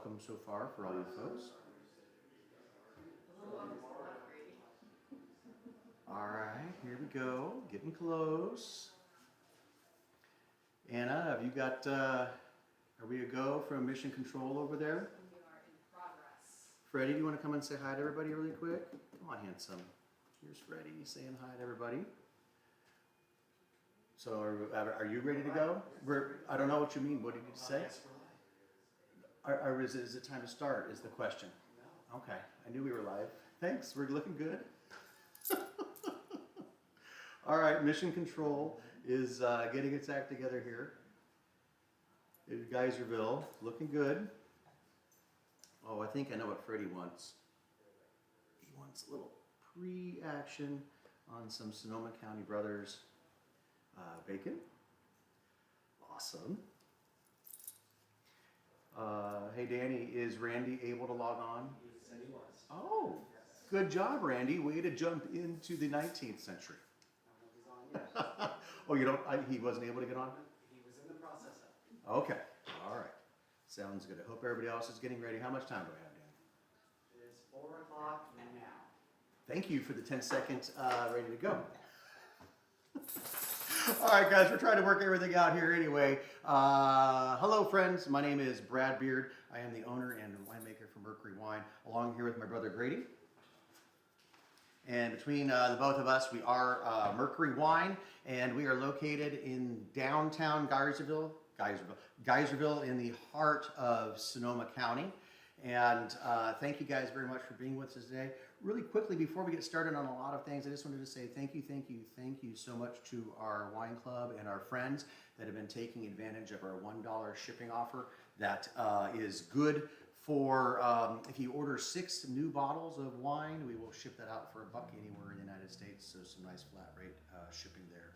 welcome so far for all you folks. All right, here we go, getting close. Anna, have you got, are we a go from Mission Control over there? We are in progress. Freddie, do you want to come and say hi to everybody really quick? Come on, handsome. Here's Freddie saying hi to everybody. So are you ready to go? I don't know what you mean. What did you say? Is it time to start is the question. Okay, I knew we were live. Thanks, we're looking good. All right, Mission Control is getting its act together here in Geyserville. Looking good. Oh, I think I know what Freddie wants. He wants a little pre-action on some Sonoma County Brothers bacon. Awesome. Hey Danny, is Randy able to log on? He said he was. Oh, good job, Randy. Way to jump into the 19th century. I don't know if he's on yet. Oh, you don't? He wasn't able to get on? He was in the process of. Okay, all right. Sounds good. I hope everybody else is getting ready. How much time do I have, Dan? It is 4 o'clock now. Thank you for the 10-second ready to go. All right, guys, we're trying to work everything out here anyway. Hello, friends. My name is Brad Beard. I am the owner and winemaker for Mercury Wine, along here with my brother Grady. And between the both of us, we are Mercury Wine, and we are located in downtown Geyserville in the heart of Sonoma County. And thank you guys very much for being with us today. Really quickly, before we get started on a lot of things, I just wanted to say thank you so much to our wine club and our friends that have been taking advantage of our $1 shipping offer. That is good for, if you order 6 new bottles of wine, we will ship that out for $1 anywhere in the United States. So some nice flat rate shipping there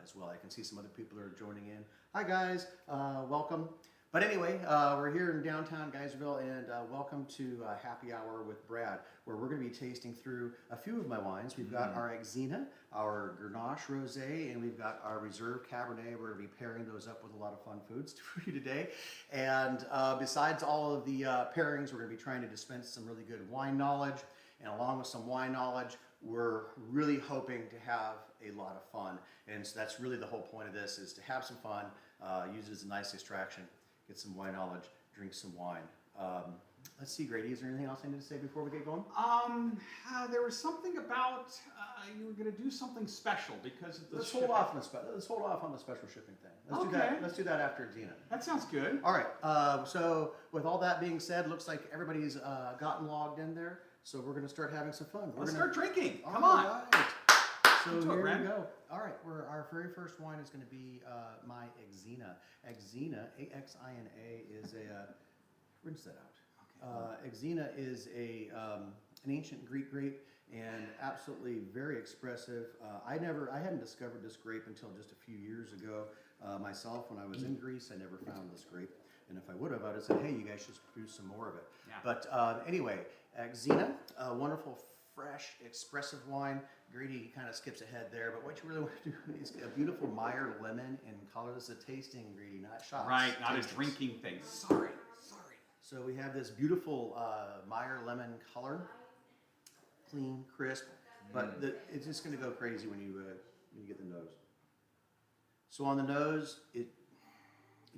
as well. I can see some other people are joining in. Hi guys, welcome. But anyway, we're here in downtown Geyserville, and welcome to Happy Hour with Brad, where we're going to be tasting through a few of my wines. We've got our Exina, our Grenache Rosé, and we've got our Reserve Cabernet. We're going to be pairing those up with a lot of fun foods for you today. And besides all of the pairings, we're going to be trying to dispense some really good wine knowledge. And along with some wine knowledge, we're really hoping to have a lot of fun. And so that's really the whole point of this, is to have some fun, use it as a nice distraction. Get some wine knowledge, drink some wine. Let's see, Grady, is there anything else I need to say before we get going? There was something about you were going to do something special because of the Let's hold off on the special shipping thing. Let's do that after Dina. That sounds good. All right. So with all that being said, looks like everybody's gotten logged in there. So we're going to start having some fun. Let's start drinking. Come All on. right. So here Brad. we go. All right, our very first wine is going to be my Exina. Exina, A-X-I-N-A, is a, rinse that out. Okay. Exina is an ancient Greek grape and absolutely very expressive. I hadn't discovered this grape until just a few years ago myself. When I was in Greece, I never found this grape. And if I would have, I would have said, hey, you guys should produce some more of it. Yeah. But anyway, Exina, a wonderful, fresh, expressive wine. Grady kind of skips ahead there, but what you really want to do is a beautiful Meyer lemon in color. This is a tasting, Grady, not shots. Right, not a Tastings. drinking thing. Sorry. So we have this beautiful Meyer lemon color, clean, crisp, but it's just going to go crazy when you get the nose. So on the nose, it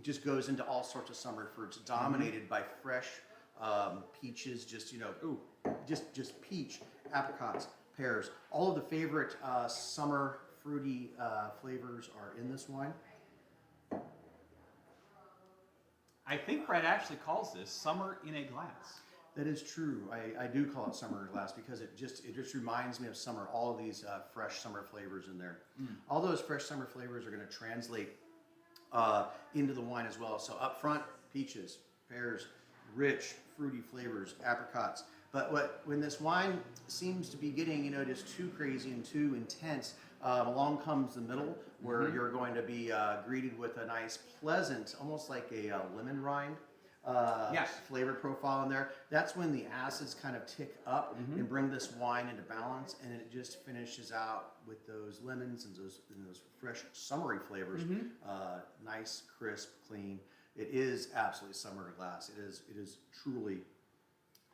just goes into all sorts of summer fruits, dominated by fresh peaches, just just peach, apricots, pears. All of the favorite summer fruity flavors are in this wine. I think Brad actually calls this summer in a glass. That is true. I do call it summer in a glass because it just reminds me of summer. All of these fresh summer flavors in there. All those fresh summer flavors are going to translate into the wine as well. So up front, peaches, pears, rich fruity flavors, apricots. But when this wine seems to be getting just too crazy and too intense, along comes the middle, where you're going to be greeted with a nice, pleasant, almost like a lemon rind Yes. flavor profile in there. That's when the acids kind of tick up and bring this wine into balance, and it just finishes out with those lemons and those fresh summery flavors. Nice, crisp, clean. It is absolutely summer in a glass. It is truly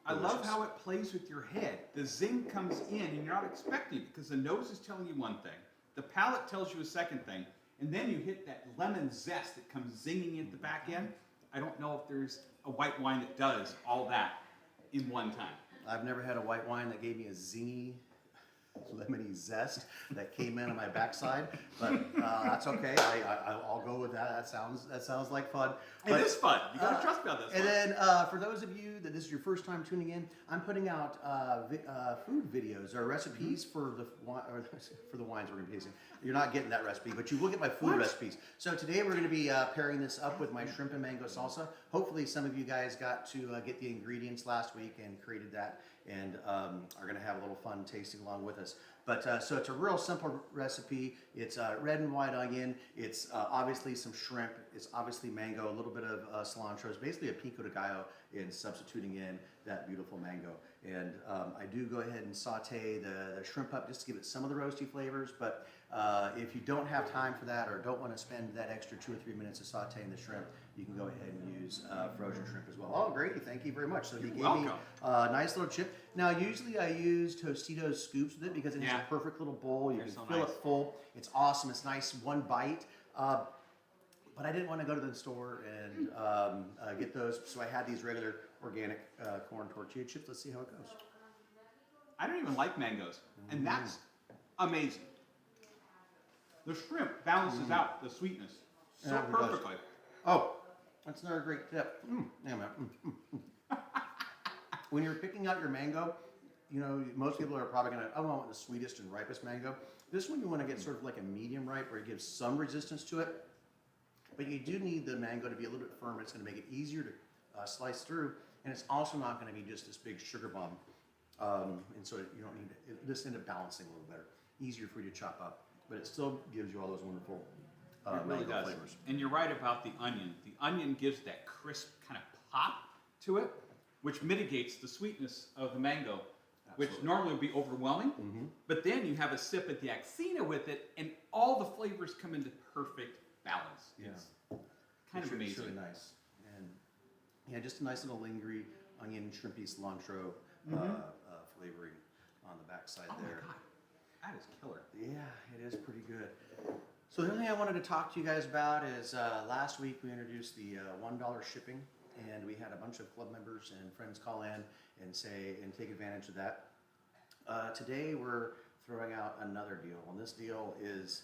I love delicious. how it plays with your head. The zing comes in and you're not expecting it because the nose is telling you one thing, the palate tells you a second thing, and then you hit that lemon zest that comes zinging at the back end. I don't know if there's a white wine that does all that in one time. I've never had a white wine that gave me a zingy, lemony zest that came in on my backside, but that's okay. I'll go with that. That sounds like fun. It is fun. You gotta trust me on this And one. then for those of you that this is your first time tuning in, I'm putting out food videos or recipes for the for the wines we're gonna be tasting. You're not getting that recipe, but you will get my food recipes. So today we're going to be pairing this up with my shrimp and mango salsa. Hopefully some of you guys got to get the ingredients last week and created that and are going to have a little fun tasting along with us. But so it's a real simple recipe. It's red and white onion. It's obviously some shrimp. It's obviously mango, a little bit of cilantro. It's basically a pico de gallo in substituting in that beautiful mango. And I do go ahead and saute the shrimp up just to give it some of the roasty flavors. But if you don't have time for that or don't want to spend that extra 2 or 3 minutes of sauteing the shrimp, you can go ahead and use frozen shrimp as well. Oh, Grady, thank you very much. So he gave me a nice little chip. Now, usually I use Tostitos scoops with it because it has a perfect little bowl. You can fill it full. It's awesome. It's nice, one bite. But I didn't want to go to the store and get those, so I had these regular organic corn tortilla chips. Let's see how it goes. I don't even like mangoes, and that's amazing. The shrimp balances out the sweetness so Yeah, it does. perfectly. Oh, that's another great tip. When you're picking out your mango, you know, most people are probably going to, I want the sweetest and ripest mango. This one you want to get sort of like a medium ripe where it gives some resistance to it. But you do need the mango to be a little bit firm. It's going to make it easier to slice through. And it's also not going to be just this big sugar bomb. And so you don't need it. This end up balancing a little better. Easier for you to chop up. But it still gives you all those wonderful It really mango does. flavors. And you're right about the onion. The onion gives that crisp kind of pop to it, which mitigates the sweetness of the mango, which Absolutely. normally would be overwhelming. But then you have a sip of the Axina with it, and all the flavors come into perfect balance. Yeah. It's kind of It's amazing. really nice. And yeah, just a nice little lingerie, onion, shrimpy, cilantro flavoring on the backside Oh there. my God, that is killer. Yeah, it is pretty good. So the other thing I wanted to talk to you guys about is last week we introduced the $1 shipping, and we had a bunch of club members and friends call in and take advantage of that. Today we're throwing out another deal, and this deal is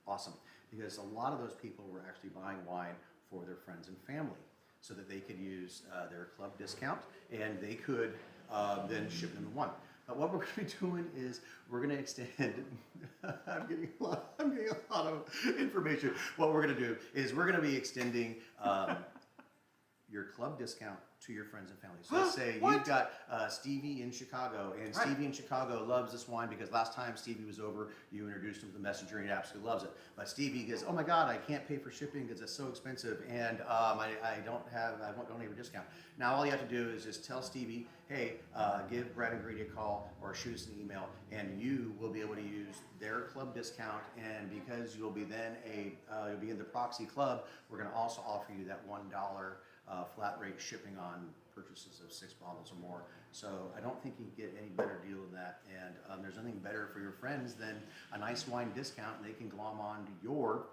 awesome because a lot of those people were actually buying wine for their friends and family so that they could use their club discount and they could then ship them the wine. But what we're going to be doing is we're going to extend. I'm getting a lot of information. What we're going to do is we're going to be extending your club discount to your friends and family. So let's say you've got Stevie in Chicago, and Stevie in Chicago loves this wine because last time Stevie was over, you introduced him to the Messenger, and he absolutely loves it. But Stevie goes, "Oh my God, I can't pay for shipping because it's so expensive, and I don't have a discount." Now all you have to do is just tell Stevie, "Hey, give Brad and Grady a call or shoot us an email, and you will be able to use their club discount. And because you'll be then you'll be in the Proxy Club, we're going to also offer you that $1." Flat rate shipping on purchases of 6 bottles or more. So I don't think you can get any better deal than that. And there's nothing better for your friends than a nice wine discount, and they can glom on to your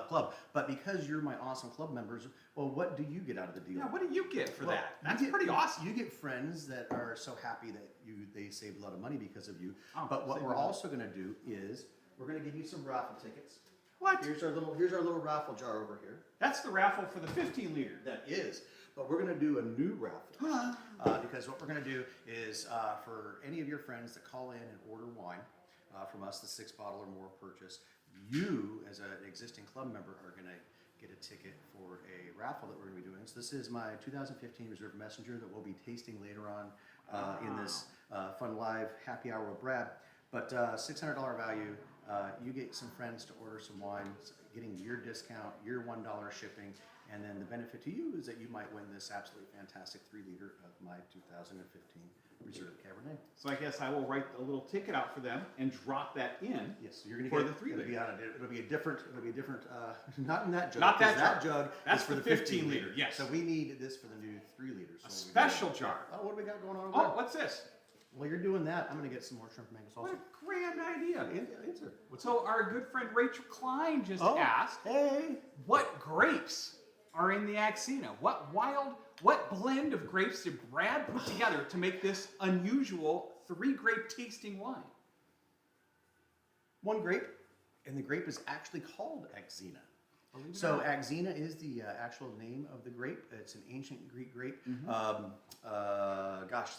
club. But because you're my awesome club members, well, what do you get out of the deal? Yeah, what do you get for Well, that? you That's get- pretty awesome. You get friends that are so happy that they saved a lot of money because of you. Oh, But what saved we're a lot. also going to do is we're going to give you some raffle tickets. What? Here's our little raffle jar over here. That's the raffle for the 15 liter. That is. But we're going to do a new raffle because what we're going to do is for any of your friends that call in and order wine from us, the 6 bottle or more purchase, you as an existing club member are going to get a ticket for a raffle that we're going to be doing. So this is my 2015 Reserve Messenger that we'll be tasting later on in this fun live happy hour with Brad. But $600 value. You get some friends to order some wine, getting your discount, your $1 shipping, And then the benefit to you is that you might win this absolutely fantastic 3-liter of my 2015 Reserve Cabernet. So I guess I will write a little ticket out for them and drop that in. Yes, so you're going to For get the 3 it'll be liter. on it'll be a different, not in that jug. Not that 'cause jug. jug That's is for the the 15 liter. liter, yes. So we need this for the new 3 liters. A So special jar. Oh, what do we got going on over Oh, there? what's this? While you're doing that, I'm going to get some more shrimp mango What salsa. a grand idea. Answer. What's So our good friend Rachel Klein just Oh, asked, hey. what grapes are in the Axina? What blend of grapes did Brad put together to make this unusual 3-grape tasting wine? One grape, and the grape is actually called Axina. Believe it or So not. Axina is the actual name of the grape. It's an ancient Greek grape. Mm-hmm.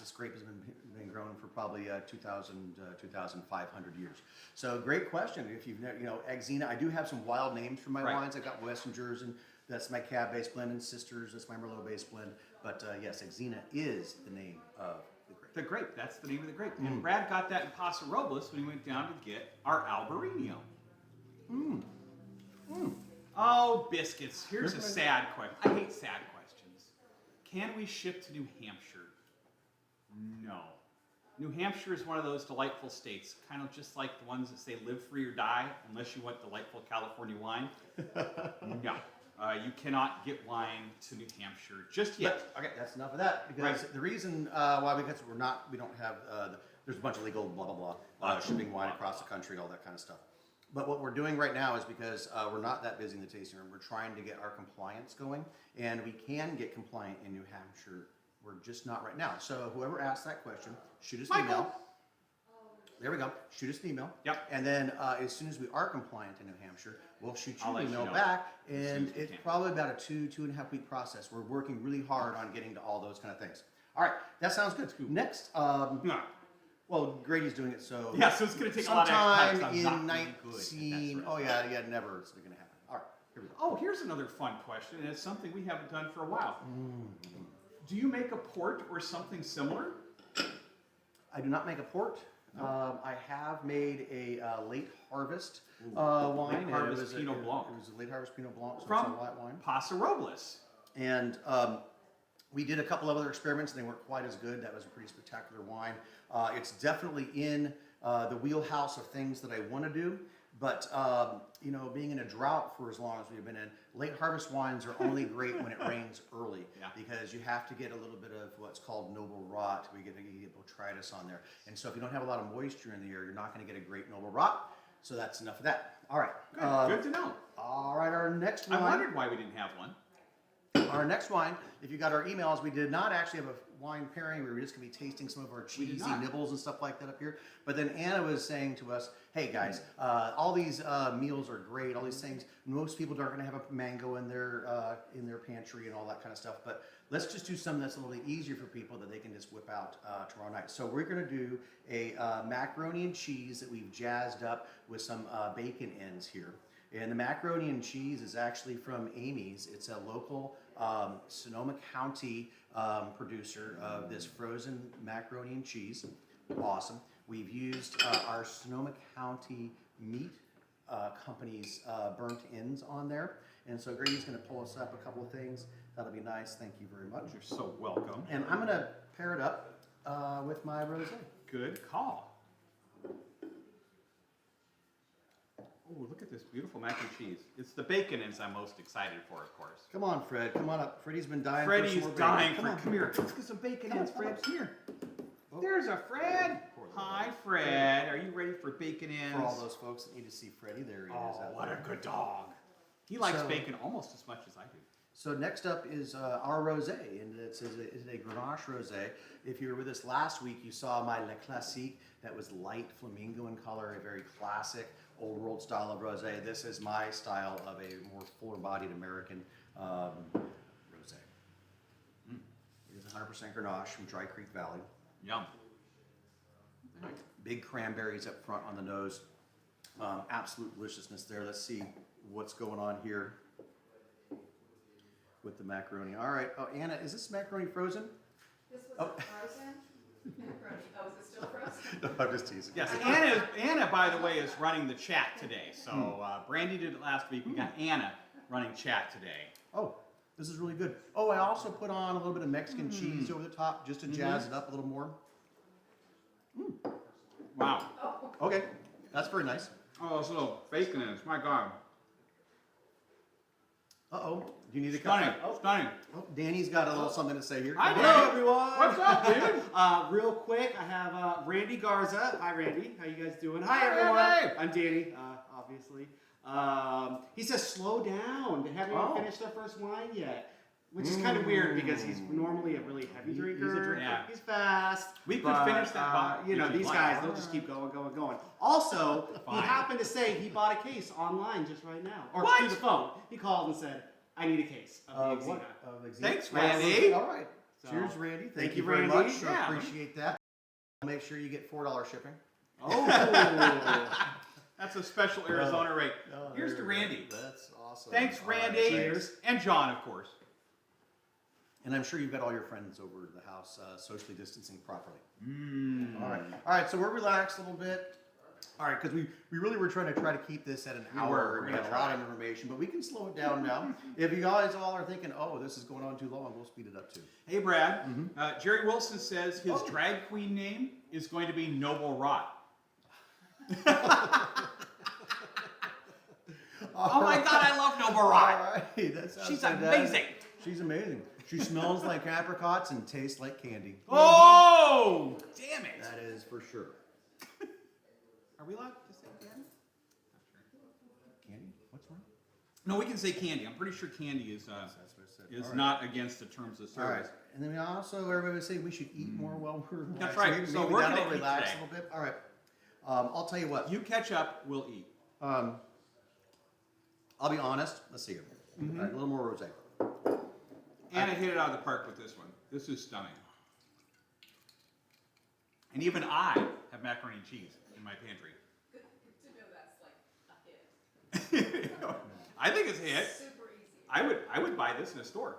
This grape has been grown for probably 2,500 years. So great question. If you've never, Axina, I do have some wild names for my Right. wines. I've got Wessingers, and that's my cab-based blend, and Sisters, that's my Merlot-based blend. But yes, Axina is the name of the grape. The grape, that's the name of the grape. And Brad got that in Paso Robles when he went down to get our Albarino. Oh, biscuits. Here's a sad question. I hate sad questions. Can we ship to New Hampshire? No. New Hampshire is one of those delightful states, kind of just like the ones that say live free or die, unless you want delightful California wine. No. You cannot get wine to New Hampshire just yet. But, okay, that's enough of that. Because Right. the reason why, because we don't have, there's a bunch of legal blah, blah, blah, shipping wine across the country, all that kind of stuff. But what we're doing right now is because we're not that busy in the tasting room, we're trying to get our compliance going, and we can get compliant in New Hampshire. We're just not right now. So whoever asked that question, shoot us an Michael. email. There we go. Shoot us an email. Yep. And then as soon as we are compliant in New Hampshire, we'll shoot I'll you let an you email know back. as soon And as we it's can. probably about a 2.5 week process. We're working really hard on getting to all those kind of things. All right, that sounds good. Next, No. well, Grady's doing it, so Yeah, so it's going to take a lot of sometime extra time. 'cause I'm in not really good at that 19. sort of Oh stuff. yeah, never. It's going to happen. All right, here we go. Oh, here's another fun question, and it's something we haven't done for a while. Do you make a port or something similar? I do not make a port. I have made a late harvest wine. Late and harvest it was Pinot Blanc. It was a late harvest Pinot Blanc, so From it's a white wine. Paso Robles. And we did a couple of other experiments, and they weren't quite as good. That was a pretty spectacular wine. It's definitely in the wheelhouse of things that I want to do. But being in a drought for as long as we've been in, late harvest wines are only great when it rains early, Yeah. because you have to get a little bit of what's called noble rot. You get botrytis on there, and so if you don't have a lot of moisture in the air, you're not going to get a great noble rot. So that's enough of that. All right. Good to know. All right. Our next I wine. wondered why we didn't have one. Our next wine, if you got our emails, we did not actually have a wine pairing. We were just going to be tasting some of our We did cheesy not. nibbles and stuff like that up here. But then Anna was saying to us, hey guys, all these meals are great, all these things. Most people aren't going to have a mango in their pantry and all that kind of stuff. But let's just do something that's a little easier for people that they can just whip out tomorrow night. So we're going to do a macaroni and cheese that we've jazzed up with some bacon ends here. And the macaroni and cheese is actually from Amy's. It's a local Sonoma County producer of this frozen macaroni and cheese. Awesome. We've used our Sonoma County meat company's burnt ends on there. And so Grady's going to pull us up a couple of things. That'll be nice. Thank you very much. You're so welcome. And I'm going to pair it up with my rosé. Good call. Oh, look at this beautiful mac and cheese. It's the bacon ends I'm most excited for, of course. Come on, Fred. Come on up. Freddie's been dying for Freddie's some more bacon. dying Come for. on. Come here. Let's get some bacon Come ends, on, Fred. come Come here. Oh. There's a Fred. Hi, Fred. Are you ready for bacon ends? For all those folks that need to see Freddie, there he is. Oh, out what there. a good dog. He likes So- bacon almost as much as I do. So next up is our rosé, and it's a Grenache rosé. If you were with us last week, you saw my Le Classique that was light flamingo in color, a very classic old world style of rosé. This is my style of a more fuller-bodied American rosé. It is 100% Grenache from Dry Creek Valley. Yum. Big cranberries up front on the nose. Absolute deliciousness there. Let's see what's going on here with the macaroni. All right. Oh, Anna, is this macaroni frozen? This was Oh. a frozen macaroni. Oh, is it still frozen? No, I'm just teasing. Yes, Anna, by the way, is running the chat today. So Brandy did it last week. We got Anna running chat today. Oh, This is really good. Oh, I also put on a little bit of Mexican cheese over the top just to jazz it up a little more. Wow. Okay, that's very nice. Oh, this little bacon in it. My God. Uh-oh, do you need to Stunning. cut? Oh, Stunning. oh, Danny's got a little something to say here. Hi, Hello, Danny. everyone. What's up, dude? Real quick, I have Randy Garza. Hi, Randy. How you guys doing? Hi, Hi, everyone. Randy. I'm Danny, obviously. He says, slow down. They haven't even finished their first wine yet. Which is kind of weird because he's normally a really heavy drinker. He's a drinker. Yeah. He's fast. We could but, finish that bottle You know, if you'd these like. guys, they'll just keep going. Also, he Fine. happened to say he bought a case online just right now. Or What? through the phone. He called and said, I need a case of the Exina. Thanks, Yes. Randy. All right. So, Cheers, Randy. thank you, very Randy. much. Sure Yeah. appreciate that. Make sure you get $4 shipping. Oh. That's a special Arizona rate. Oh, Here's there to you go. Randy. That's awesome. Thanks, All right, Randy. cheers. And John, of course. And I'm sure you've got all your friends over at the house socially distancing properly. Mm. All right. So we're relaxed a little bit. All right, because we really were trying to keep this at an We hour. were. We We're had gonna a lot try. of information, but we can slow it down now. If you guys all are thinking, oh, this is going on too long, we'll speed it up too. Hey, Brad. Jerry Wilson says his Oh. drag queen name is going to be Noble Rot. Oh my God, I love Noble All Rot. right, that sounds She's fantastic. amazing. She's amazing. She smells like apricots and tastes like candy. Oh, damn it. That is for sure. Are we allowed to say candy? Candy? What's wrong? No, we can say candy. I'm pretty sure candy is That's what I said. is All right. not against the terms of All right. service. And then we also, everybody was saying we should eat more while we're relaxed. That's right. Maybe, So maybe we're that'll gonna eat relax today. a little bit. All right. I'll tell you what. You catch up, we'll eat. I'll be honest. Let's see here. All right, a little more rosé. And I hit it out of the park with this one. This is stunning. And even I have macaroni and cheese in my pantry. Good to know that's like a hit. I think it's a hit. Super easy. I would buy this in a store.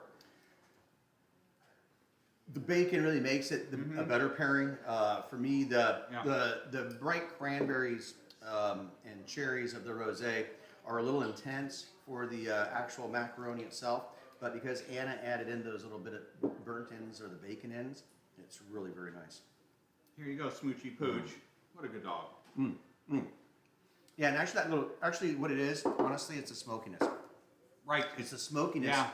The bacon really makes it a better pairing. For me, the bright cranberries and cherries of the rosé are a little intense for the actual macaroni itself. But because Anna added in those little bit of burnt ends or the bacon ends, it's really very nice. Here you go, Smoochy Pooch. What a good dog. Yeah, and actually what it is, honestly, it's the smokiness. Right. It's the smokiness Yeah.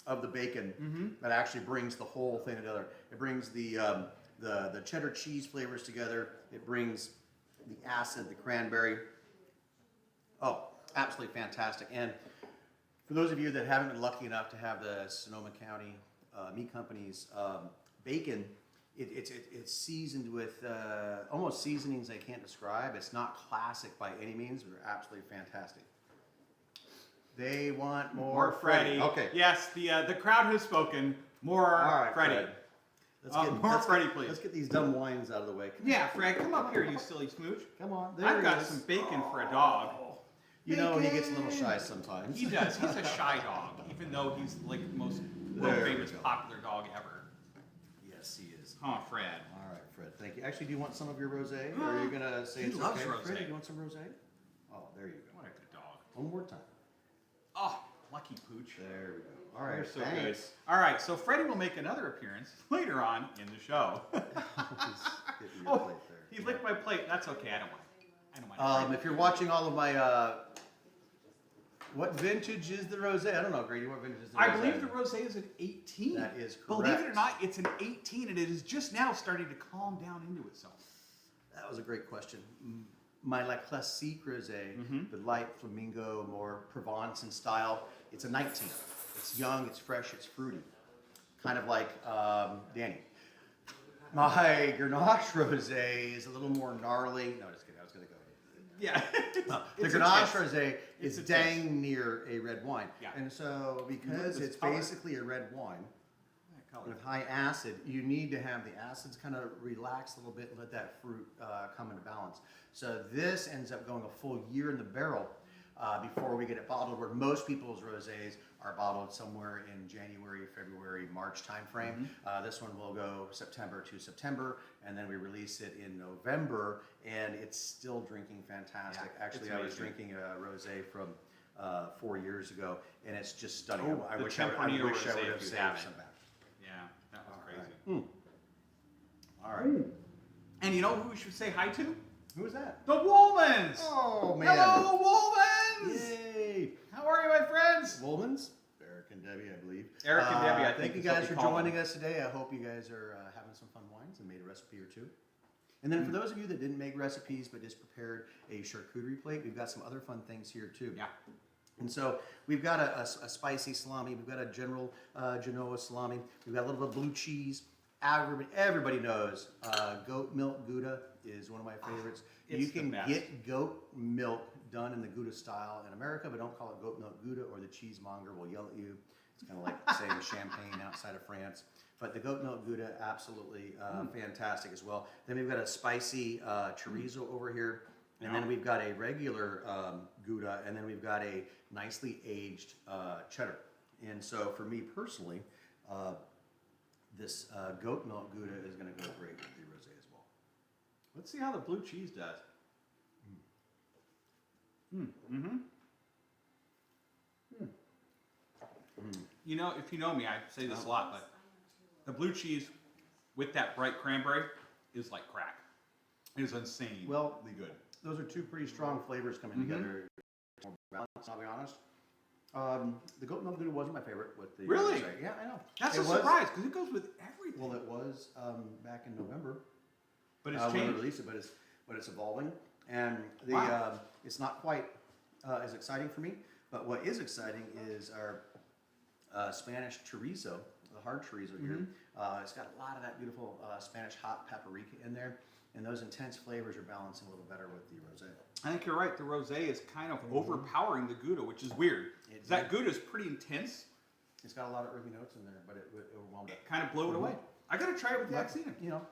of the bacon that actually brings the whole thing together. It brings the cheddar cheese flavors together. It brings the acid, the cranberry. Oh, absolutely fantastic. And for those of you that haven't been lucky enough to have the Sonoma County Meat Company's bacon, it's seasoned with almost seasonings I can't describe. It's not classic by any means. They're absolutely fantastic. They want more Freddie. Okay. Yes, the crowd has spoken. More All right, Freddie. Fred. More Freddie, please. Let's get these dumb wines out of the way. Yeah, Fred, come up here, you silly smooch. Come on. There I've he got is. some bacon for a dog. You know he gets a little shy sometimes. He does. He's a shy dog, even though he's like the most There we famous go. popular dog ever. Yes, he is. Huh, Fred. All right, Fred. Thank you. Actually, do you want some of your rosé, or are you gonna say He it's loves okay? rosé. Fred, do you want some rosé? Oh, there you go. What a good dog. One more time. Oh, lucky pooch. There we go. All right. You're so thanks. good. All right, so Freddie will make another appearance later on in the show. Just get your Oh, plate there. he licked my plate. That's okay. I don't mind. I don't mind. If you're watching all of my, what vintage is the rosé? I don't know, Grady. What vintage is the rosé? I believe the rosé is an 18. That is Believe it or correct. not, it's an 18, and it is just now starting to calm down into itself. That was a great question. My La Classique rosé, the light flamingo, more Provence in style, it's a 19. It's young, it's fresh, it's fruity. Kind of like Danny. My Grenache rosé is a little more gnarly. No, just kidding. I was going to go. Yeah. The It's Grenache intense. rosé is It's dang intense. near a red wine. Yeah. And so because this it's color. basically a red wine, That color. with high acid, you need to have the acids kind of relax a little bit and let that fruit come into balance. So this ends up going a full year in the barrel before we get it bottled, where most people's rosés are bottled somewhere in January, February, March timeframe. This one will go September to September, and then we release it in November, and it's still drinking fantastic. Yeah, Actually, it's I was amazing. drinking a rosé from 4 years ago, and it's just stunning. Oh, I the wish I would Tempranillo have Rosé, if you saved haven't. some back. Yeah, that was All crazy. right. All right. And you know who we should say hi to? Who is that? The Woolmans! Oh man! Hello, Woolmans! Yay! How are you, my friends? Woolmans, Eric and Debbie, I believe. Eric and Debbie, I think Thank you is what guys we for call joining them. us today. I hope you guys are having some fun wines and made a recipe or two. And then for those of you that didn't make recipes but just prepared a charcuterie plate, we've got some other fun things here too. Yeah. And so we've got a spicy salami. We've got a general Genoa salami. We've got a little bit of blue cheese. Everybody knows goat milk Gouda is one of my favorites. It's You the can best. get goat milk done in the Gouda style in America, but don't call it goat milk Gouda or the cheesemonger will yell at you. It's kind of like saying champagne outside of France. But the goat milk Gouda, absolutely fantastic as well. Then we've got a spicy chorizo over here. And then we've got a regular Gouda, and then we've got a nicely aged cheddar. And so for me personally, this goat milk Gouda is going to go great with the rosé as well. Let's see how the blue cheese does. You know, if you know me, I say this a lot, but the blue cheese with that bright cranberry is like crack. It is insanely Well, good. those are two pretty strong flavors coming together. More balanced, I'll be honest. The goat milk Gouda wasn't my favorite with the Really? rosé. Yeah, I know. That's It a was- surprise because it goes with everything. Well, it was back in November. But it's when we changed. released it, but it's evolving, and the Wow. it's not quite as exciting for me. But what is exciting is our Spanish chorizo, the hard chorizo here. It's got a lot of that beautiful Spanish hot paprika in there, and those intense flavors are balancing a little better with the rosé. I think you're right. The rosé is kind of overpowering the Gouda, which is weird. It- That Gouda is pretty intense. It's got a lot of earthy notes in there, but it overwhelmed it. It kind of blew it away. I got to try it with the But, Axina. you know,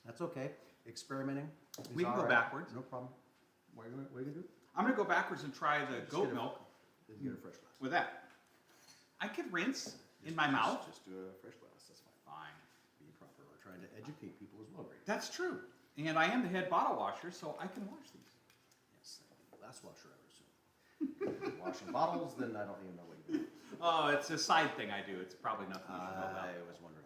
that's okay. Experimenting. is We can all go right. backwards. No problem. What are you gonna do? I'm going to go backwards and try the Just goat get a- milk Just get a fresh glass. with that. I could rinse in my mouth. Just do a fresh glass. That's fine. Fine. Be proper. We're trying to educate people as well, Greg. That's true. And I am the head bottle washer, so I can wash these. Yes, glass washer, I would assume. Washing bottles, then I don't even know what you do. Oh, it's a side thing I do. It's probably nothing you should know about. I was wondering.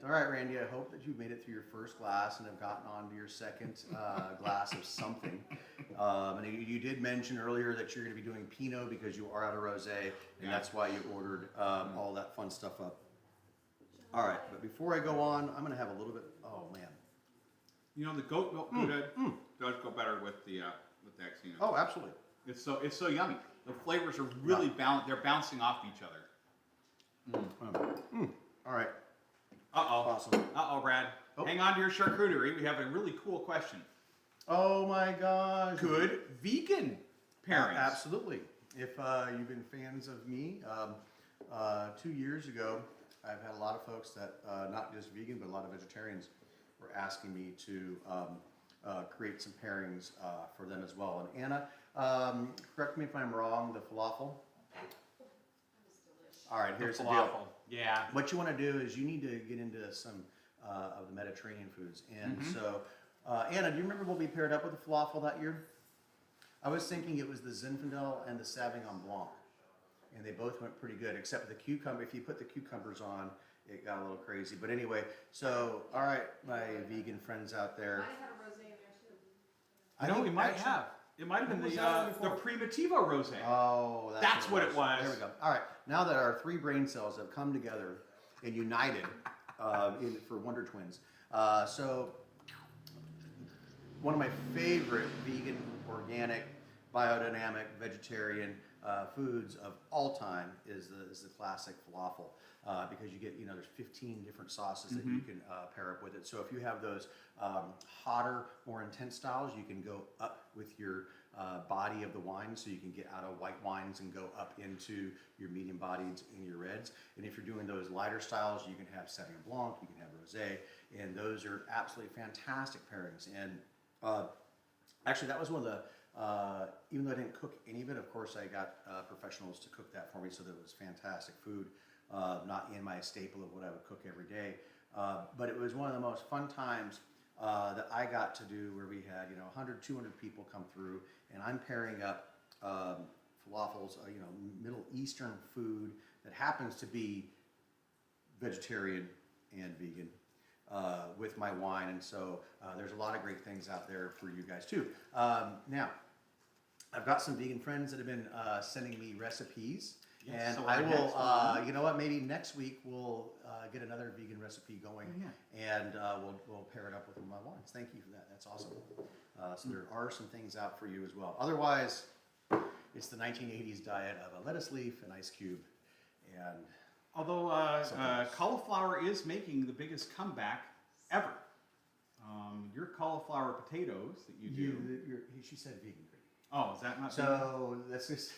All right, Randy. I hope that you made it through your first glass and have gotten on to your second glass of something. And you did mention earlier that you're going to be doing Pinot because you are out of rosé, and Yeah. that's why you ordered all that fun stuff up. All right, but before I go on, I'm going to have a little bit. Oh man. You know, the goat milk Gouda does go better with the Axina. Oh, absolutely. It's so yummy. The flavors are really they're bouncing off each other. All right. Uh-oh. Awesome. Uh-oh, Brad. Oh. Hang on to your charcuterie. We have a really cool question. Oh my gosh. Good vegan pairings. Absolutely. If you've been fans of me, 2 years ago, I've had a lot of folks that, not just vegan, but a lot of vegetarians, were asking me to create some pairings for them as well. And Anna, correct me if I'm wrong, the falafel? All right, here's the deal. Falafel. Yeah. What you want to do is you need to get into some of the Mediterranean foods. And so, Anna, do you remember what we paired up with the falafel that year? I was thinking it was the Zinfandel and the Sauvignon Blanc. And they both went pretty good, except the cucumber. If you put the cucumbers on, it got a little crazy. But anyway, so, all right, my vegan friends out there. Might have had a rosé in there too. I know think we might actually- have. It might have been What was the that one Primitivo Rosé. Oh, That's what it was. There we go. All right, now that our three brain cells have come together and united for Wonder Twins, so one of my favorite vegan, organic, biodynamic, vegetarian foods of all time is the classic falafel. Because you get, there's 15 different sauces that you can pair up with it. So if you have those hotter, more intense styles, you can go up with your body of the wine. So you can get out of white wines and go up into your medium bodies and your reds. And if you're doing those lighter styles, you can have Sauvignon Blanc, you can have Rosé, and those are absolutely fantastic pairings. And actually, that was one of the, even though I didn't cook any of it, of course, I got professionals to cook that for me, so that it was fantastic food. Not in my staple of what I would cook every day. But it was one of the most fun times that I got to do where we had, 100, 200 people come through, and I'm pairing up falafels, Middle Eastern food that happens to be vegetarian and vegan with my wine. And so there's a lot of great things out there for you guys too. Now, I've got some vegan friends that have been sending me recipes. Yes, And so I our will, next one- you know what, maybe next week we'll get another vegan recipe going, and we'll pair it up with my wines. Thank you for that. That's awesome. So there are some things out for you as well. Otherwise, it's the 1980s diet of a lettuce leaf, an ice cube, and Although Sometimes. cauliflower is making the biggest comeback ever. Your cauliflower potatoes that you do. she said vegan. Grady. Oh, is that not vegan? So that's just,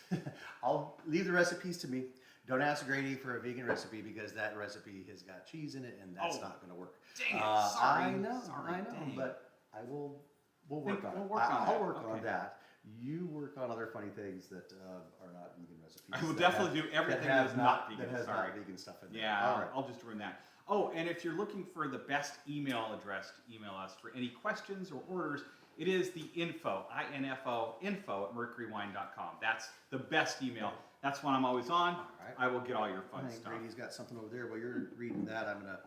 I'll leave the recipes to me. Don't ask Grady for a vegan recipe because that recipe has got cheese in it, and that's Oh, not going to work. dang it, sorry. I know, Sorry, dang. but we'll Think work on we'll it. work on I'll that, work on okay. that. You work on other funny things that are not vegan recipes. I will that definitely have- do everything that that has is not vegan, That has sorry. not vegan stuff in there. Yeah, All right. I'll just ruin that. Oh, and if you're looking for the best email address to email us for any questions or orders, it is the info, I-N-F-O, info@mercurywine.com. That's the best email. That's when I'm always on. right. I will get all your I fun think stuff. Grady's got something over there. While you're reading that, I'm gonna.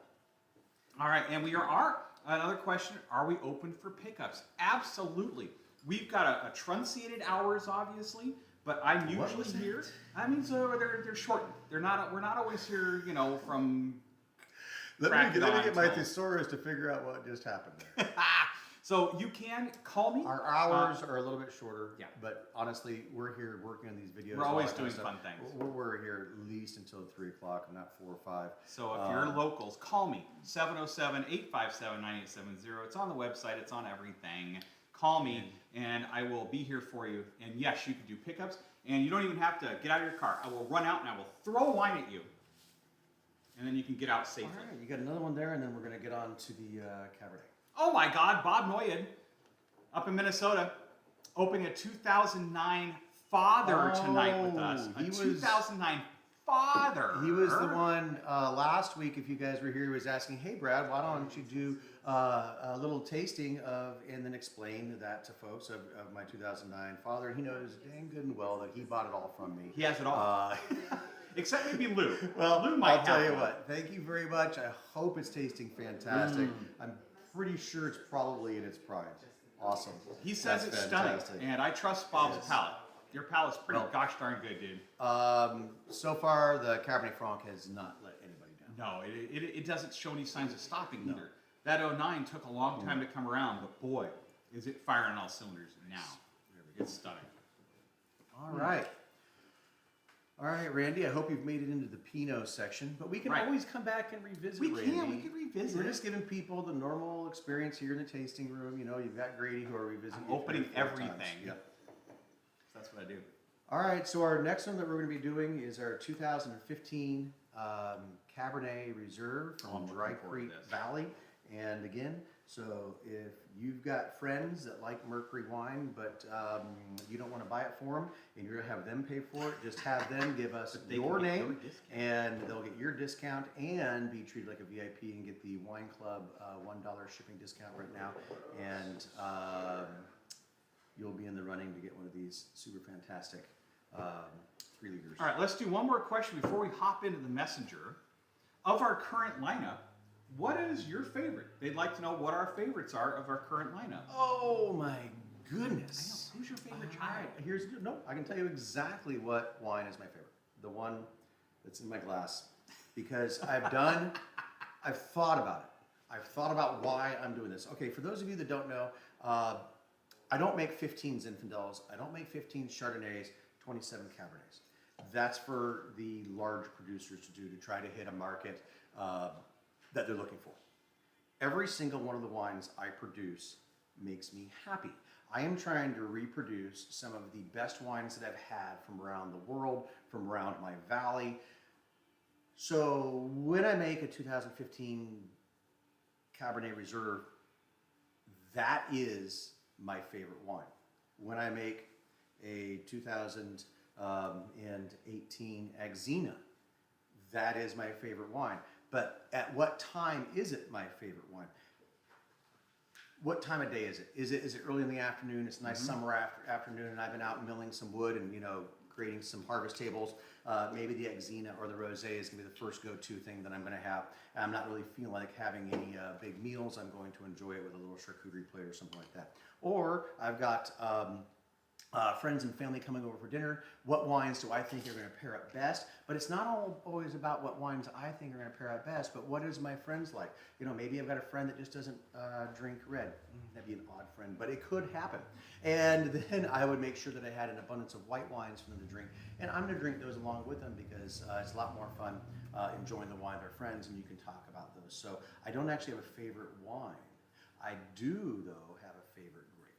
All right, and we are another question, are we open for pickups? Absolutely. We've got a truncated hours, obviously, but I'm What was usually here. that? I mean, so they're shortened. We're not always here, from Let Crack me it on get my till- thesaurus to figure out what just happened there. So you can call me. Our hours are a little bit shorter. Yeah. But honestly, we're here working on these videos. We're all always that kind of doing stuff. fun things. We're here at least until 3 o'clock, not 4 or 5. So if you're locals, call me, 707-857-9870. It's on the website, it's on everything. Call me, and I will be here for you. And yes, you can do pickups, and you don't even have to get out of your car. I will run out and I will throw wine at you, and then you can get out All safely. right, you got another one there, and then we're going to get on to the Cabernet. Oh my God, Bob Noyed, up in Minnesota, opening a 2009 father tonight with us. A He was- 2009 father. He was the one last week, if you guys were here, he was asking, hey, Brad, why don't you do a little tasting of, and then explain that to folks of my 2009 father. And he knows dang good and well that he bought it all from me. He has it all. Except maybe Lou. Well, Lou might I'll tell have you one. what. Thank you very much. I hope it's tasting fantastic. I'm pretty sure it's probably in its prime. Awesome. He says That's it's fantastic. stunning, and I trust Bob's Yes. palate. Your palate's pretty Well- gosh darn good, dude. So far, the Cabernet Franc has not let anybody down. No, it doesn't show any signs of stopping either. That 09 took a long time to come around, but boy, is it firing on all cylinders now. It's stunning. All right. All right, Randy, I hope you've made it into the Pinot section, but we can Right. always come back and revisit, We Randy. can revisit. We're just giving people the normal experience here in the tasting room. You know, you've got Grady who are revisiting. I'm it opening 3 or 4 times. everything. Yep. That's what I do. All right, so our next one that we're going to be doing is our 2015 Cabernet Reserve Oh, from I'm Dry looking forward to Creek this. Valley. And again, so if you've got friends that like Mercury wine, but you don't want to buy it for them, and you're going to have them pay for it, just have them give us But they your can get name, your discount. and they'll get your discount and be treated like a VIP and get the Wine Club $1 shipping discount right now. And you'll be in the running to get one of these super fantastic 3 liters. All right, let's do one more question before we hop into the messenger. Of our current lineup, what is your favorite? They'd like to know what our favorites are of our current lineup. Oh my goodness. Who's your favorite All child? right, here's no. I can tell you exactly what wine is my favorite. The one that's in my glass, because I've thought about it. I've thought about why I'm doing this. Okay, for those of you that don't know, I don't make 15 Zinfandels. I don't make 15 Chardonnays, 27 Cabernets. That's for the large producers to do to try to hit a market that they're looking for. Every single one of the wines I produce makes me happy. I am trying to reproduce some of the best wines that I've had from around the world, from around my valley. So when I make a 2015 Cabernet Reserve, that is my favorite wine. When I make a 2018 Axina, that is my favorite wine. But at what time is it my favorite wine? what time of day is it? Is it early in the afternoon? It's a nice summer afternoon, and I've been out milling some wood and creating some harvest tables. Maybe the Exena or the Rosé is gonna be the first go-to thing that I'm gonna have. And I'm not really feeling like having any big meals. I'm going to enjoy it with a little charcuterie plate or something like that. Or I've got friends and family coming over for dinner. What wines do I think are going to pair up best? But it's not always about what wines I think are going to pair up best, but what is my friends like? Maybe I've got a friend that just doesn't drink red. That'd be an odd friend, but it could happen. And then I would make sure that I had an abundance of white wines for them to drink. And I'm going to drink those along with them because it's a lot more fun enjoying the wine with our friends, and you can talk about those. So I don't actually have a favorite wine. I do, though, have a favorite grape.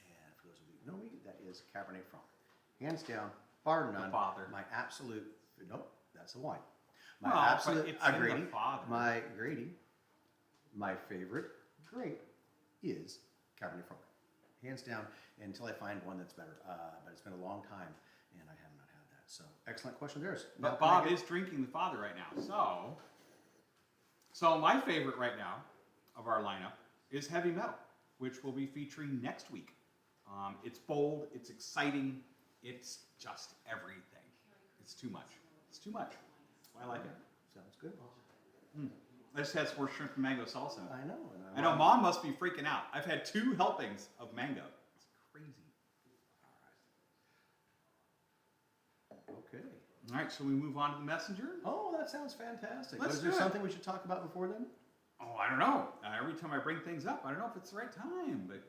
And for those of you who know me, that is Cabernet Franc. Hands down, bar none. father. My absolute, nope, that's a wine. My Well, absolute, but it's in the Grady, father. my favorite grape is Cabernet Franc. Hands down, until I find one that's better. But it's been a long time, and I have not had that. So, excellent question of yours. Now, But can I Bob get- is drinking the father right now. So my favorite right now of our lineup is Heavy Metal, which we'll be featuring next week. It's bold, it's exciting, it's just everything. It's too much. It's too much. That's why I like it. Sounds good. I just had some more shrimp and mango salsa. I know. And I know Mom must be freaking out. I've had 2 helpings of mango. It's crazy. Okay. All right, so we move on to the messenger. Oh, that sounds fantastic. Let's Is there do it. something we should talk about before then? Oh, I don't know. Every time I bring things up, I don't know if it's the right time, but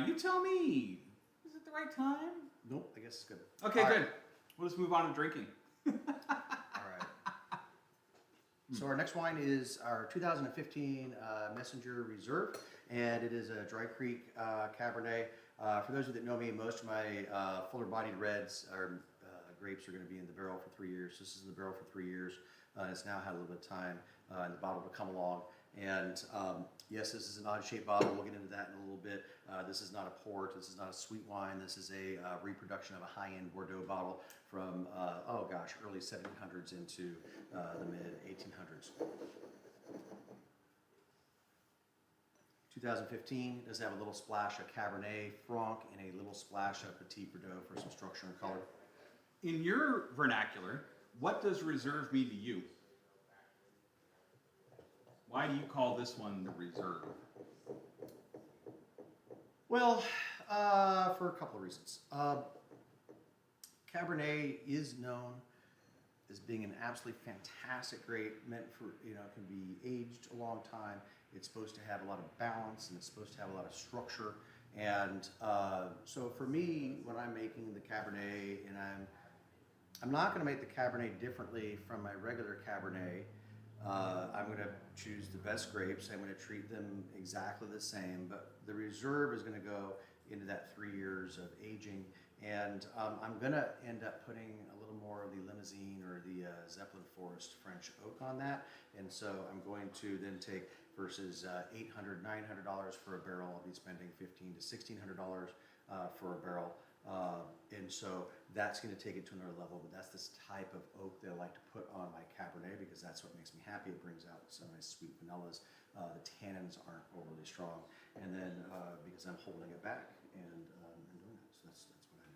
you tell me. Is it the right time? Nope, I guess it's good. Okay, All good. right. We'll just move on to drinking. All right. So our next wine is our 2015 Messenger Reserve, and it is a Dry Creek Cabernet. For those of you that know me, most of my fuller-bodied reds or grapes are going to be in the barrel for 3 years. This is in the barrel for 3 years. It's now had a little bit of time in the bottle to come along. And yes, this is an odd-shaped bottle. We'll get into that in a little bit. This is not a port. This is not a sweet wine. This is a reproduction of a high-end Bordeaux bottle from, early 1700s into the mid-1800s. 2015 does have a little splash of Cabernet Franc and a little splash of Petit Verdot for some structure and color. In your vernacular, what does reserve mean to you? Why do you call this one the reserve? Well, for a couple of reasons. Cabernet is known as being an absolutely fantastic grape, meant for, can be aged a long time. It's supposed to have a lot of balance, and it's supposed to have a lot of structure. And so for me, when I'm making the Cabernet, and I'm not going to make the Cabernet differently from my regular Cabernet. I'm going to choose the best grapes. I'm going to treat them exactly the same, but the reserve is going to go into that 3 years of aging. And I'm going to end up putting a little more of the Limousine or the Zeppelin Forest French oak on that. And so I'm going to then take versus $800, $900 for a barrel. I'll be spending $1,500 to $1,600 for a barrel. And so that's going to take it to another level, but that's this type of oak that I like to put on my Cabernet because that's what makes me happy. It brings out some nice sweet vanillas. The tannins aren't overly strong. And then because I'm holding it back and doing that, so that's what I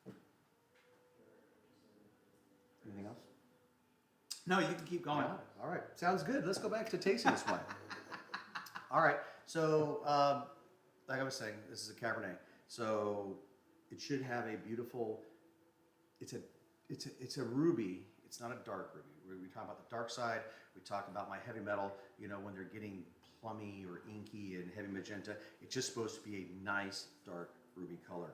do. Anything else? No, you can keep going. Yeah, all right, sounds good. Let's go back to tasting this wine. All right, so like I was saying, this is a Cabernet. So it should have a beautiful. It's a ruby. It's not a dark ruby. We talk about the dark side. We talk about my heavy metal. When they're getting plummy or inky and heavy magenta, it's just supposed to be a nice dark ruby color.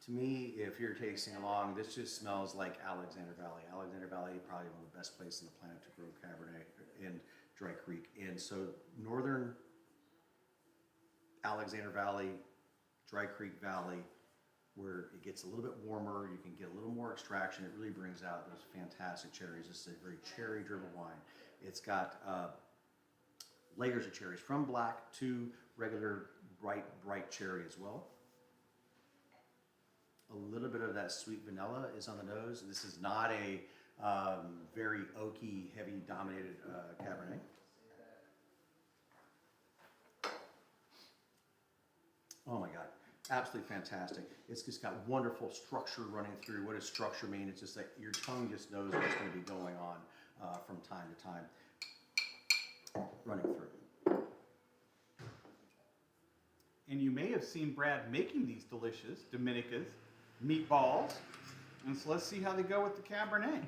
To me, if you're tasting along, this just smells like Alexander Valley. Alexander Valley, probably one of the best places on the planet to grow Cabernet and Dry Creek. And so northern Alexander Valley, Dry Creek Valley, where it gets a little bit warmer, you can get a little more extraction. It really brings out those fantastic cherries. This is a very cherry-driven wine. It's got layers of cherries, from black to regular bright cherry as well. A little bit of that sweet vanilla is on the nose. This is not a very oaky, heavy dominated Cabernet. Oh my God, absolutely fantastic. It's just got wonderful structure running through. What does structure mean? It's just like your tongue just knows what's going to be going on from time to time running through. And you may have seen Brad making these delicious Dominicas meatballs. And so let's see how they go with the Cabernet.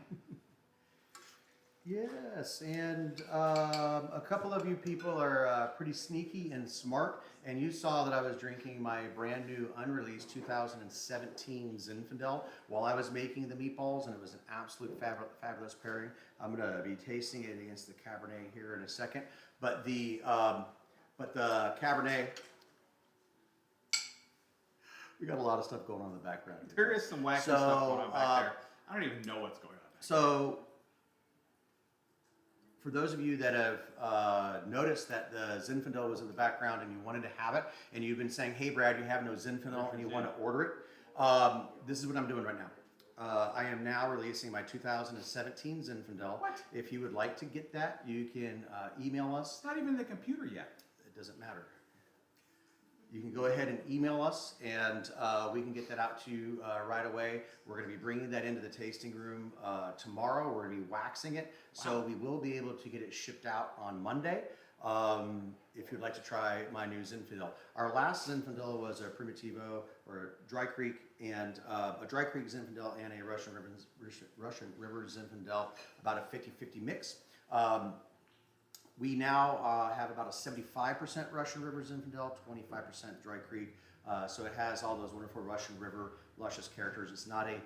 Yes, and a couple of you people are pretty sneaky and smart, and you saw that I was drinking my brand new unreleased 2017 Zinfandel while I was making the meatballs, and it was an absolute fabulous pairing. I'm going to be tasting it against the Cabernet here in a second, but the Cabernet, we got a lot of stuff going on in the background here. There is some wacky stuff going on back there. I don't even know what's going on. So, for those of you that have noticed that the Zinfandel was in the background and you wanted to have it, and you've been saying, hey Brad, you have no Zinfandel and you want to order it, this is what I'm doing right now. I am now releasing my 2017 Zinfandel. What? If you would like to get that, you can email us. It's not even in the computer yet. It doesn't matter. You can go ahead and email us, and we can get that out to you right away. We're going to be bringing that into the tasting room tomorrow. We're going to be waxing it, so we will be able to get it shipped out on Monday. If you'd like to try my new Zinfandel. Our last Zinfandel was a Primitivo, or a Dry Creek, and a Dry Creek Zinfandel and a Russian River Zinfandel, about a 50-50 mix. We now have about a 75% Russian River Zinfandel, 25% Dry Creek. So it has all those wonderful Russian River luscious characters. It's not a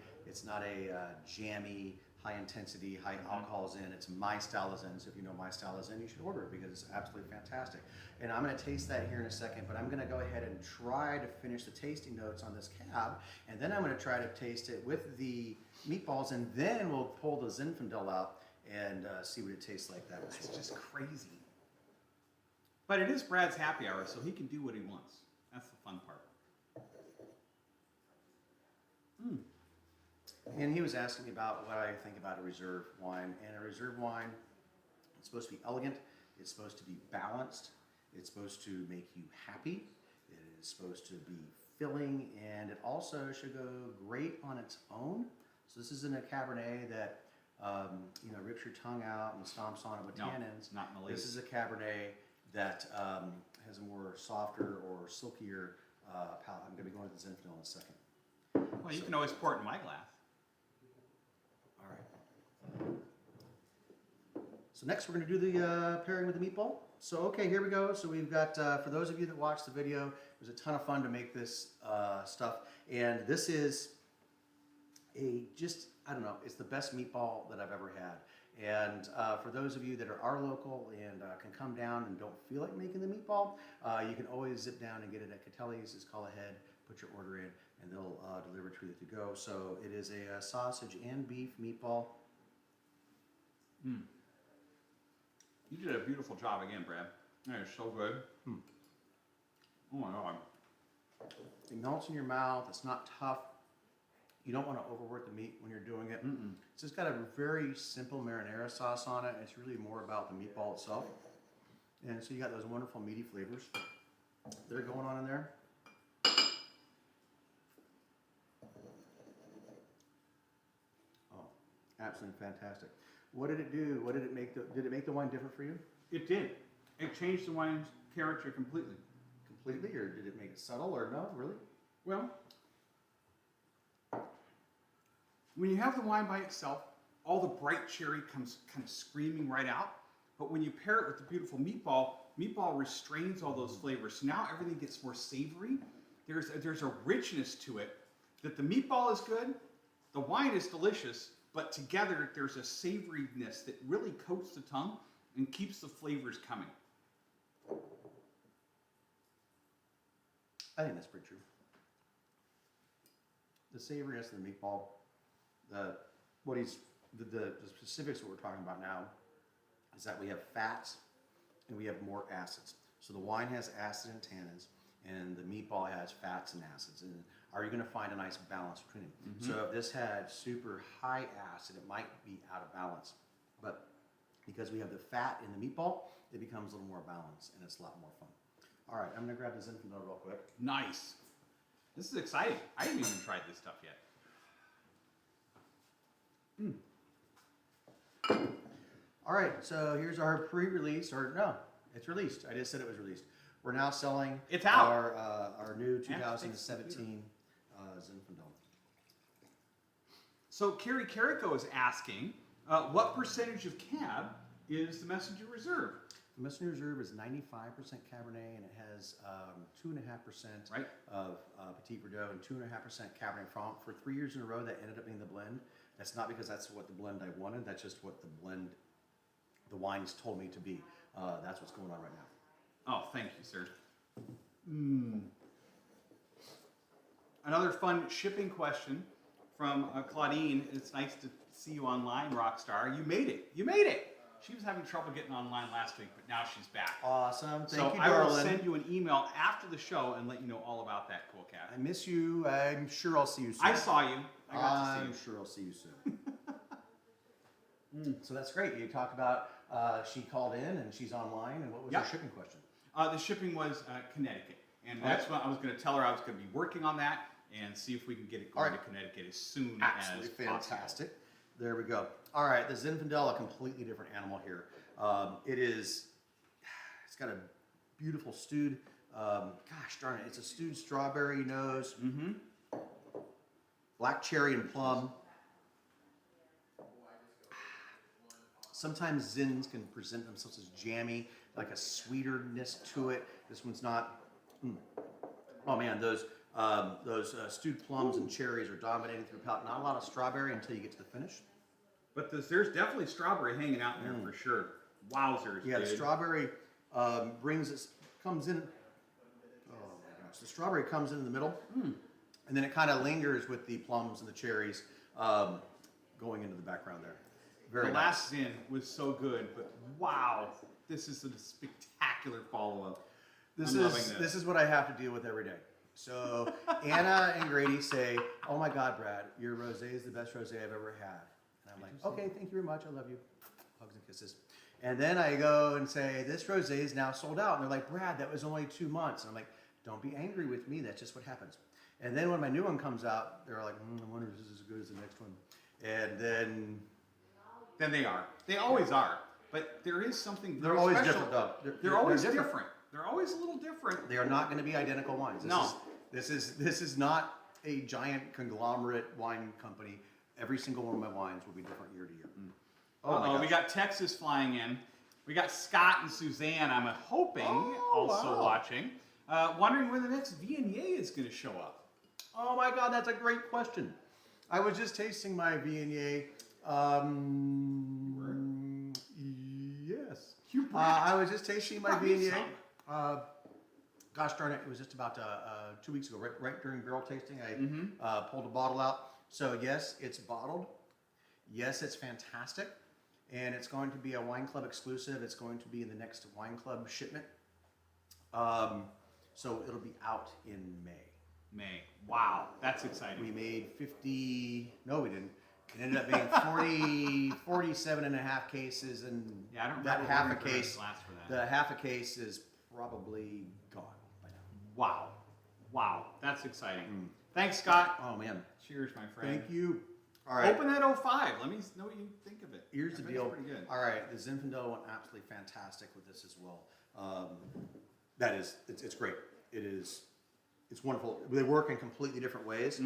jammy, high intensity, high alcohol Zin. It's my style of Zin. So if you know my style of Zin, you should order it because it's absolutely fantastic. And I'm going to taste that here in a second, but I'm going to go ahead and try to finish the tasting notes on this cab, and then I'm going to try to taste it with the meatballs, and then we'll pull the Zinfandel out and see what it tastes like that as It's well. just crazy. But it is Brad's happy hour, so he can do what he wants. That's the fun part. And he was asking me about what I think about a reserve wine. And a reserve wine, it's supposed to be elegant, it's supposed to be balanced, it's supposed to make you happy, it is supposed to be filling, and it also should go great on its own. So this isn't a Cabernet that rips your tongue out and stomps on it with No, tannins. not in the least. This is a Cabernet that has a more softer or silkier palate. I'm going to be going with the Zinfandel in a second. Well, you can always pour it in my glass. All right. So next we're going to do the pairing with the meatball. So okay, here we go. So we've got, for those of you that watched the video, it was a ton of fun to make this stuff. And this is I don't know, it's the best meatball that I've ever had. And for those of you that are local and can come down and don't feel like making the meatball, you can always zip down and get it at Catelli's. Just call ahead, put your order in, and they'll deliver it to you to go. So it is a sausage and beef meatball. You did a beautiful job again, Brad. That is so good. Oh my God. It melts in your mouth. It's not tough. You don't want to overwork the meat when you're doing it. It's just got a very simple marinara sauce on it. It's really more about the meatball itself. And so you got those wonderful meaty flavors that are going on in there. Oh, absolutely fantastic. What did it do? What did it make? Did it make the wine different for you? It did. It changed the wine's character completely. Completely, or did it make it subtle, or no, really? Well, when you have the wine by itself, all the bright cherry comes kind of screaming right out. But when you pair it with the beautiful meatball restrains all those flavors. So now everything gets more savory. There's a richness to it that the meatball is good, the wine is delicious, but together there's a savoriness that really coats the tongue and keeps the flavors coming. I think that's pretty true. The savoriness of the meatball, the specifics of what we're talking about now is that we have fats and we have more acids. So the wine has acid and tannins, and the meatball has fats and acids. And are you going to find a nice balance between them? So if this had super high acid, it might be out of balance. But because we have the fat in the meatball, it becomes a little more balanced and it's a lot more fun. All right, I'm going to grab the Zinfandel real quick. Nice. This is exciting. I haven't even tried this stuff yet. All right, so here's our pre-release, or no, it's released. I just said it was released. We're now selling It's out. our new Yeah, 2017 Zinfandel. So Carrie Carrico is asking, what percentage of cab is the Messenger Reserve? The Messenger Reserve is 95% Cabernet, and it has 2.5% Right. of Petit Verdot and 2.5% Cabernet Franc. For 3 years in a row, that ended up being the blend. That's not because that's what the blend I wanted. That's just what the wines told me to be. That's what's going on right now. Oh, thank you, sir. Another fun shipping question from Claudine. It's nice to see you online, Rockstar. You made it. You made it. She was having trouble getting online last week, but now she's back. Awesome. So Thank you, I will darling. send you an email after the show and let you know all about that, cool cat. I miss you. I'm sure I'll see you soon. I saw you. I got to see I'm you. sure I'll see you soon. So that's great. You talked about she called in and she's online. And what was Yep. your shipping question? The shipping was Connecticut, and that's what I was going to tell her. I was going to be working on that and see if we can get it going All right. to Connecticut as soon Absolutely as possible. fantastic. There we go. All right, the Zinfandel, a completely different animal here. It's got a beautiful stewed, gosh darn it, it's a stewed strawberry nose, black cherry and plum. Sometimes Zins can present themselves as jammy, like a sweeterness to it. This one's not. Oh man, those stewed plums and cherries are dominating through the palate. Not a lot of strawberry until you get to the finish. But there's definitely strawberry hanging out in there for sure. Wowzers, Yeah, the dude. strawberry comes in. Oh my gosh, the strawberry comes in the middle, and then it kind of lingers with the plums and the cherries going into the background there. Very The nice. last Zin was so good, but wow, this is a spectacular follow-up. This I'm loving this is what I have to deal with every day. So Anna and Grady say, "Oh my God, Brad, your rosé is the best rosé I've ever had." And I'm like, "Okay, thank you very much. I love you." Hugs and kisses. And then I go and say, "This rosé is now sold out." And they're like, "Brad, that was only 2 months." And I'm like, "Don't be angry with me. That's just what happens." And then when my new one comes out, they're like, "I wonder if this is as good as the next one." And then They are. They always are. But there is something they're very always special. different, though. They're always different. They're always a little different. They are not going to be identical wines. This is not a giant conglomerate wine company. Every single one of my wines will be different year to year. Oh my Uh-oh, we gosh. got Texas flying in. We got Scott and Suzanne, I'm hoping, also wow. watching. Wondering when the next Viognier is going to show up. Oh my God, that's a great question. I was just tasting my Viognier. Yes. You I was just tasting my Brought me Viognier. some. Gosh darn it, it was just about 2 weeks ago, right during barrel tasting. I pulled a bottle out. So yes, it's bottled. Yes, it's fantastic. And it's going to be a wine club exclusive. It's going to be in the next wine club shipment. So it'll be out in May. May. Wow, that's exciting. We made 50, no we didn't. It ended up being 47 and a half cases, and Yeah, I don't that remember half a ordering the case, glass for that. the half a case is probably gone by now. Wow. Wow, that's exciting. Thanks, Scott. Oh man, Cheers, my friend. thank you. All right, Open that 05. Let me know what you think of it. here's I the bet deal. It's pretty good. All right, the Zinfandel went absolutely fantastic with this as well. It's great. It's wonderful. They work in completely different ways.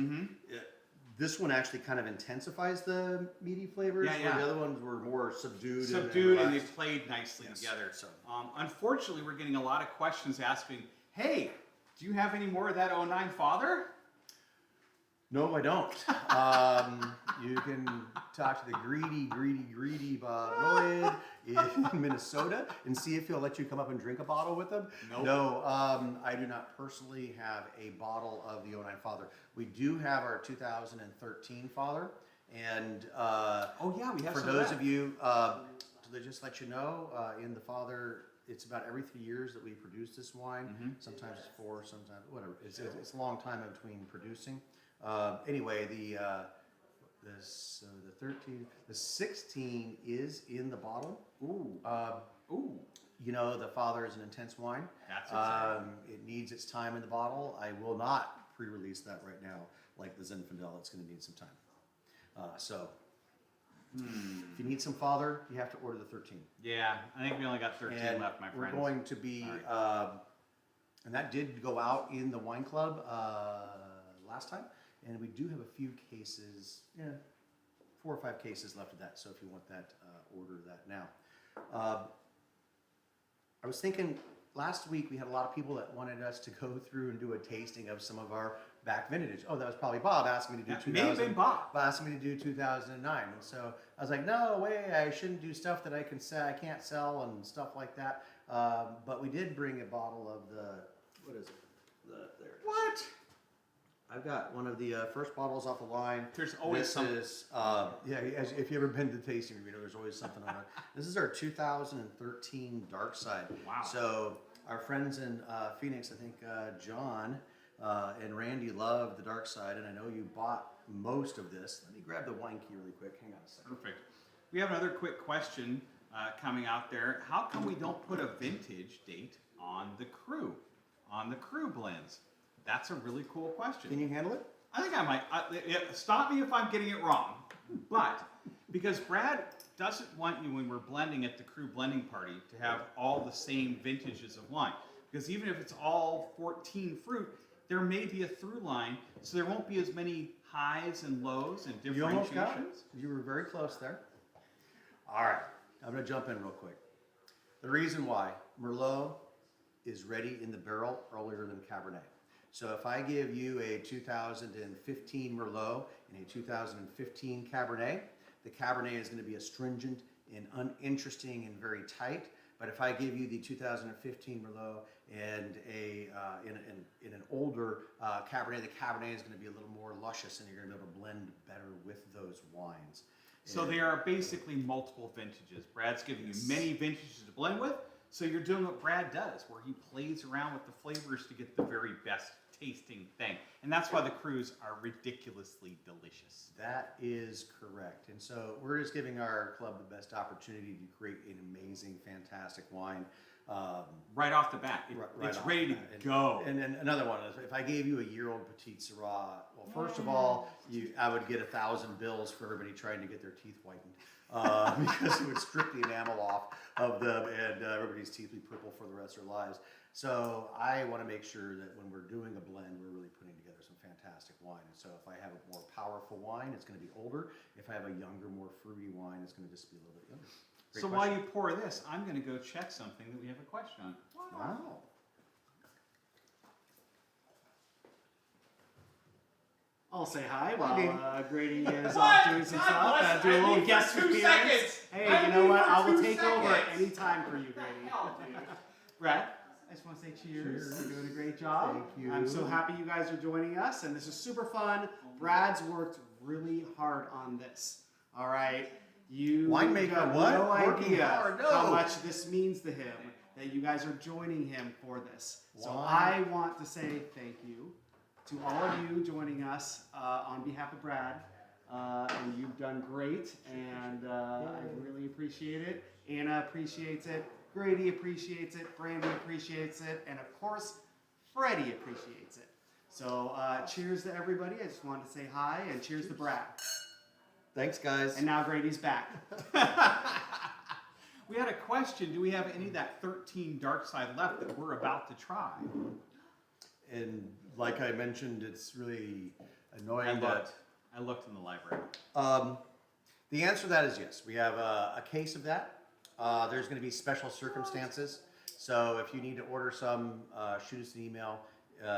This one actually kind of intensifies the meaty flavors, Yeah, where yeah. the other ones were more subdued. Subdued and they relaxed. played nicely Yes, together. so. Unfortunately, we're getting a lot of questions asking, hey, do you have any more of that 09 Father? No, I don't. You can talk to the greedy Bob Lloyd in Minnesota and see if he'll let you come up and drink a bottle with him. Nope. No, I do not personally have a bottle of the 09 Father. We do have our 2013 Father, and Oh, yeah, we have for some those that. of you, to just let you know, in the Father it's about every 3 years that we produce this wine. Mhm. Sometimes it's 4, sometimes whatever. It's a long time in between producing. Anyway, the 13, the 16 is in the bottle. Ooh. Uh, Ooh. you know, the Father is an intense wine. That's exciting. It needs its time in the bottle. I will not pre-release that right now, like the Zinfandel. It's going to need some time. If you need some Father, you have to order the 13. Yeah, I think we only got 13 And left, my we're friends. going to be, and that did go out in the wine club last time, and we do have a few cases, 4 or 5 cases left of that. So if you want that, order that now. I was thinking last week we had a lot of people that wanted us to go through and do a tasting of some of our back vintage. Oh, that was probably Bob asking me to do That may have been Bob. Bob asked me to do 2009, and so I was like, no way, I shouldn't do stuff that I can't sell and stuff like that. But we did bring a bottle of what is it? There. What? I've got one of the first bottles off the line. There's always This something. is, if you ever been to the tasting room, you know there's always something on it. This is our 2013 Dark Side. Wow. So our friends in Phoenix, I think John and Randy love the Dark Side, and I know you bought most of this. Let me grab the wine key really quick. Hang on a second. Perfect. We have another quick question coming out there. How come we don't put a vintage date on the Cru blends? That's a really cool question. Can you handle it? I think I might. Stop me if I'm getting it wrong. But because Brad doesn't want you, when we're blending at the Cru blending party, to have all the same vintages of wine. Because even if it's all 14 fruit, there may be a through line, so there won't be as many highs and lows and You almost got it. differentiations. You were very close there. All right, I'm going to jump in real quick. The reason why Merlot is ready in the barrel earlier than Cabernet. So if I give you a 2015 Merlot and a 2015 Cabernet, the Cabernet is going to be astringent and uninteresting and very tight. But if I give you the 2015 Merlot and in an older Cabernet, the Cabernet is going to be a little more luscious, and you're going to be able to blend better with those wines. So And- there are basically multiple vintages. Brad's giving you many vintages to blend with. So you're doing what Brad does, where he plays around with the flavors to get the very best tasting thing. And that's why the Crus are ridiculously delicious. That is correct. And so we're just giving our club the best opportunity to create an amazing, fantastic wine. Right off the bat, Right it's off ready the to bat. go. And then another one is, if I gave you a year-old Petite Syrah, well, first of all, I would get 1,000 bills for everybody trying to get their teeth whitened, because it would strip the enamel off of them, and everybody's teeth would be purple for the rest of their lives. So I want to make sure that when we're doing a blend, we're really putting together some fantastic wine. And so if I have a more powerful wine, it's going to be older. If I have a younger, more fruity wine, it's going to just be a little bit younger. Great So question. while you pour this, I'm going to go check something that we have a question on. Wow. I'll say hi Danny. while Grady is What? off doing some God stuff. bless, Do a I little need for guest 2 appearance. seconds. Hey, I you know need what? for I will 2 take over seconds. anytime for you, Grady. Brad, I just want to say cheers. Cheers. You're doing a great job. Thank you. I'm so happy you guys are joining us, and this is super fun. Brad's worked really hard on this. All right. You Winemaker, have what? no Working idea hard, no. how much this means to him that you guys are joining him for this. So Why? I want to say thank you to all of you joining us on behalf of Brad. And you've done great, and I really appreciate it. Anna appreciates it. Grady appreciates it. Brandy appreciates it. And of course, Freddie appreciates it. So cheers to everybody. I just wanted to say hi, and cheers to Brad. Thanks, guys. And now Grady's back. We had a question. Do we have any of that 13 Dark Side left that we're about to try? And like I mentioned, it's really I annoying looked. I looked in the library. that the answer to that is yes. We have a case of that. There's going to be special circumstances. So if you need to order some, shoot us an email.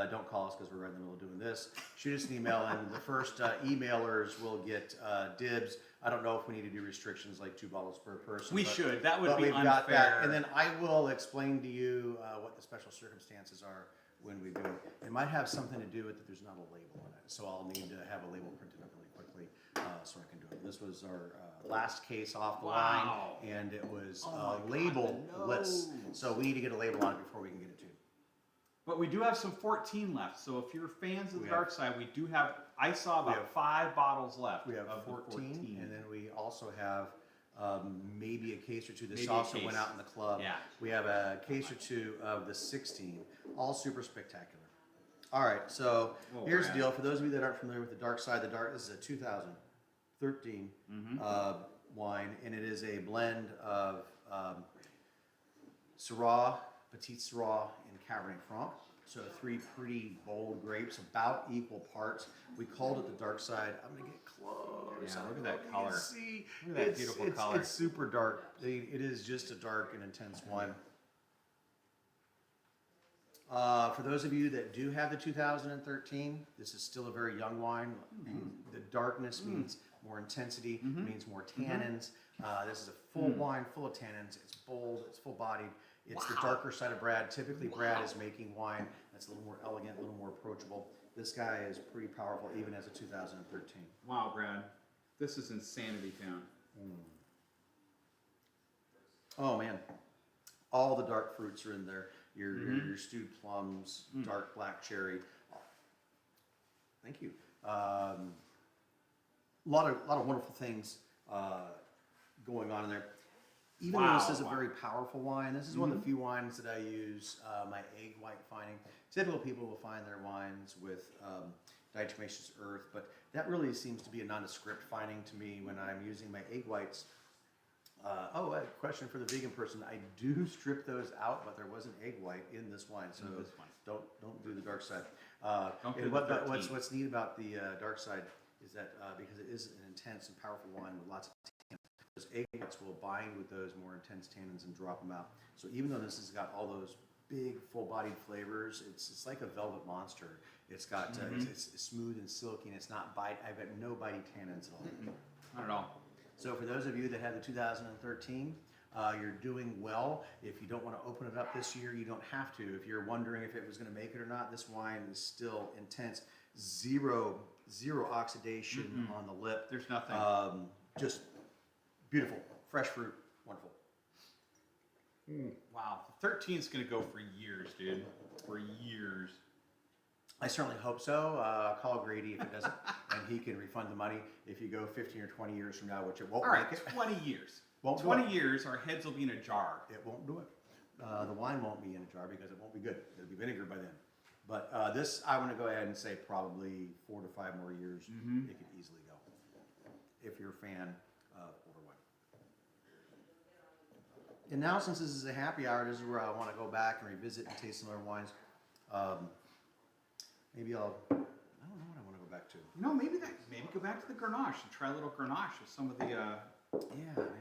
Don't call us because we're right in the middle of doing this. Shoot us an email, and the first emailers will get dibs. I don't know if we need to do restrictions like 2 bottles per person. We but- should. That would but be we've unfair. got that, and then I will explain to you what the special circumstances are when we do it. It might have something to do with that there's not a label on it, so I'll need to have a label printed up really quickly so I can do it. This was our last case off the Wow. line, and it was Oh my God, label-less. the nose. So we need to get a label on it before we can get it to you. But we do have some 14 left, so if you're fans of We the have- dark side, we do have. I saw We about have- 5 bottles left. We have of the 14, and then we also have maybe a case or two. This Maybe a also case. went out in the club. Yeah. We have a case or two of the 16, all super spectacular. All right, so Oh, here's the rad. deal. For those of you that aren't familiar with the dark side, this is a 2013 wine, and it is a blend of Syrah, Petit Syrah, and Cabernet Franc. So 3 pretty bold grapes, about equal parts. We called it the dark side. I'm gonna get close. Yeah, I look don't at know that if you color. can See, Look at that beautiful color. It's super dark. It is just a dark and intense wine. For those of you that do have the 2013, this is still a very young wine. The darkness means more intensity, means more tannins. This is a full wine, full of tannins. It's bold, it's full bodied. It's the darker side of Brad. Typically, Brad is making wine that's a little more elegant, a little more approachable. This guy is pretty powerful, even as a 2013. Wow, Brad, this is insanity town. Oh man, all the dark fruits are in there. Your stewed plums, dark black cherry. Thank you. A lot of wonderful things going on in there. Even though this is a very powerful wine, this is one of the few wines that I use my egg white finding. Typical people will find their wines with diatomaceous earth, but that really seems to be a nondescript finding to me when I'm using my egg whites. Oh, a question for the vegan person. I do strip those out, but there was an egg white in this wine, so In this one. don't do the dark side. Don't do And the 13. what's neat about the dark side is that because it is an intense and powerful wine with lots of tannins, those egg whites will bind with those more intense tannins and drop them out. So even though this has got all those big full-bodied flavors, it's like a velvet monster. It's got it's smooth and silky, and it's not bite. I've got no bitey tannins at all. Not at all. So for those of you that have the 2013, you're doing well. If you don't want to open it up this year, you don't have to. If you're wondering if it was going to make it or not, this wine is still intense. Zero oxidation on the lip. There's nothing. Just beautiful, fresh fruit, wonderful. Wow, 13 is going to go for years, dude. For years. I certainly hope so. Call Grady if it doesn't, and he can refund the money if you go 15 or 20 years from now, which it won't All right, make it. 20 years. Won't do 20 it. years, our heads will be in a jar. It won't do it. The wine won't be in a jar because it won't be good. It'll be vinegar by then. But this, I want to go ahead and say probably 4 to 5 more years. It could easily go if you're a fan of older wine. And now, since this is a happy hour, this is where I want to go back and revisit and taste some other wines. Maybe I don't know what I want to go back to. No, maybe go back to the Grenache and try a little Grenache with some of the Yeah, maybe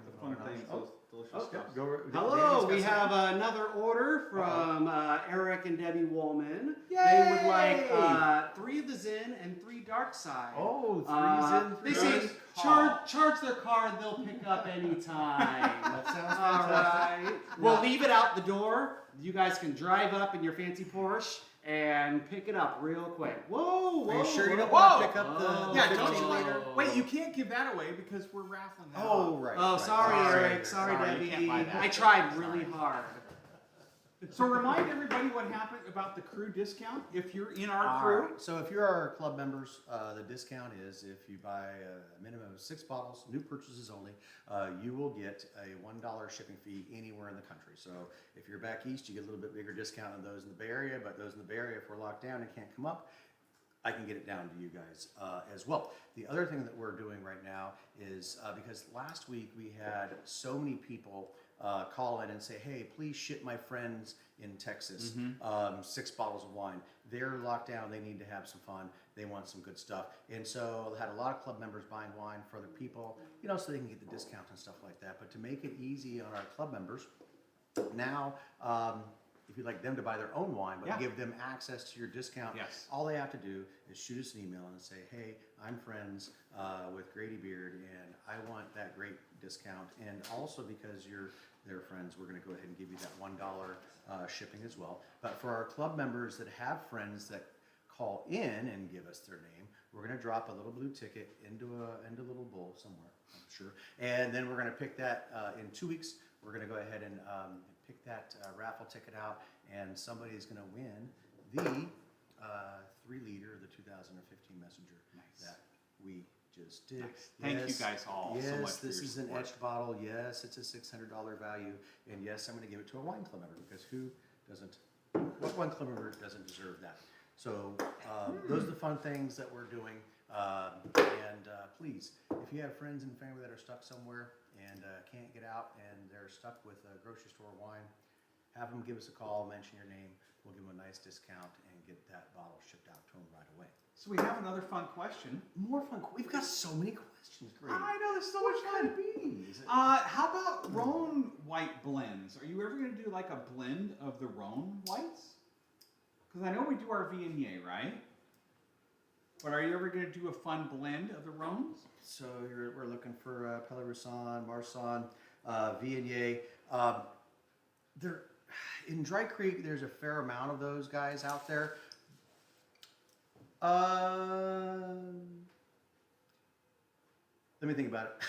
the fun things, those delicious stuff. Hello, we have another order from Eric and Debbie Woolman. They would like 3 of the Zin and 3 Dark Side. Oh, They three say Zin. charge their card, they'll pick up anytime. That sounds All fantastic. right. We'll leave it out the door. You guys can drive up in your fancy Porsche and pick it up real quick. Whoa, Are you sure you don't whoa. want to pick up the Yeah, 15 don't you liter? Wait, you can't give that away because we're raffling that Oh, off. right. Oh, right. sorry, Eric. Sorry, Sorry, you Debbie. can't buy that. I tried really hard. So remind everybody what happened about the crew discount if you're in our All crew. right. So if you're our club members, the discount is if you buy a minimum of 6 bottles, new purchases only, you will get a $1 shipping fee anywhere in the country. So if you're back east, you get a little bit bigger discount than those in the Bay Area, but those in the Bay Area, if we're locked down and can't come up, I can get it down to you guys as well. The other thing that we're doing right now is because last week we had so many people call in and say, hey, please ship my friends in Texas 6 bottles of wine. They're locked down. They need to have some fun. They want some good stuff. And so I had a lot of club members buying wine for other people, you know, so they can get the discount and stuff like that. But to make it easy on our club members, now, if you'd like them to buy their own wine, but Yeah. give them access to your discount, Yes. all they have to do is shoot us an email and say, hey, I'm friends with Grady Beard and I want that great discount. And also because you're their friends, we're going to go ahead and give you that $1 shipping as well. But for our club members that have friends that call in and give us their name, we're going to drop a little blue ticket into a little bowl somewhere. I'm sure. And then we're going to pick that in 2 weeks. We're going to go ahead and pick that raffle ticket out, and somebody is going to win the 3-liter of the 2015 Messenger that we just did. Nice. Thank you guys all yes, so much for this your is an support. etched bottle. Yes, it's a $600 value, and yes, I'm going to give it to a wine club member because who doesn't? What wine club member doesn't deserve that? So those are the fun things that we're doing. Please, if you have friends and family that are stuck somewhere and can't get out and they're stuck with a grocery store wine, have them give us a call, mention your name. We'll give them a nice discount and get that bottle shipped out to them right away. So we have another fun question. More fun. We've got so many questions. Great. I know, there's so much fun. How about Rhone white blends? Are you ever going to do like a blend of the Rhone whites? Because I know we do our Viognier, right? But are you ever going to do a fun blend of the Rhones? So we're looking for Peleroussin, Marsanne, Viognier. There, in Dry Creek, there's a fair amount of those guys out there. Let me think about it.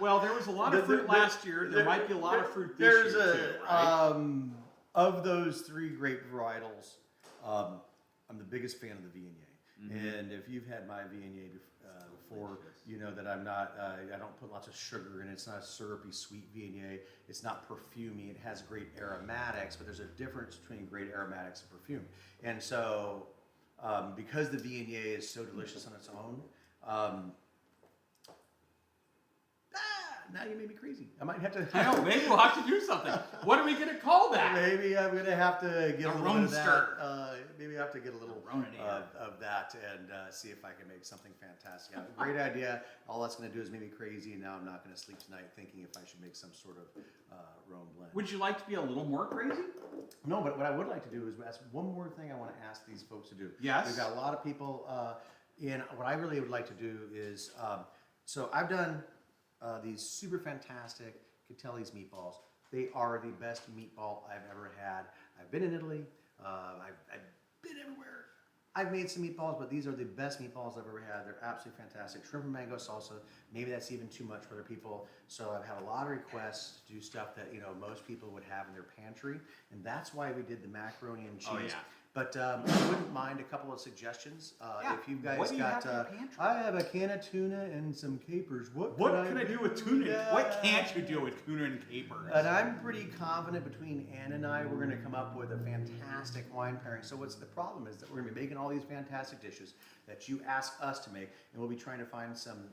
Well, there was a lot of fruit last year. There might be a lot of fruit this There's year too, right? Of those 3 grape varietals, I'm the biggest fan of the Viognier. Mm-hmm. And if you've had my Viognier before, you know that I'm not. I don't put lots of sugar in it. It's not a syrupy, sweet Viognier. It's not perfumey. It has great aromatics, but there's a difference between great aromatics and perfume. And so, because the Viognier is so delicious on its own. Now you made me crazy. I might have to. I know, maybe we'll have to do something. What are we going to call that? Maybe I'm gonna have to get a little bit of that. Roamster. Maybe I have to get a little Ronator. of that and see if I can make something fantastic. Yeah, great idea. All that's gonna do is make me crazy, and now I'm not gonna sleep tonight thinking if I should make some sort of Rhone blend. Would you like to be a little more crazy? No, but what I would like to do is ask one more thing. I want to ask these folks to do. Yes. We've got a lot of people in. What I really would like to do is, so I've done these super fantastic Catelli's meatballs. They are the best meatball I've ever had. I've been in Italy. I've been everywhere. I've made some meatballs, but these are the best meatballs I've ever had. They're absolutely fantastic. Shrimp and mango salsa. Maybe that's even too much for other people. So I've had a lot of requests to do stuff that most people would have in their pantry, and that's why we did the macaroni and cheese. Oh, yeah. But I wouldn't mind a couple of suggestions. Yeah. If you guys What do you got, have in your pantry? I have a can of tuna and some capers. What Can I do with tuna? that? What can't you do with tuna and capers? And I'm pretty confident between Ann and I, we're going to come up with a fantastic wine pairing. So what's the problem is that we're going to be making all these fantastic dishes that you ask us to make, and we'll be trying to find some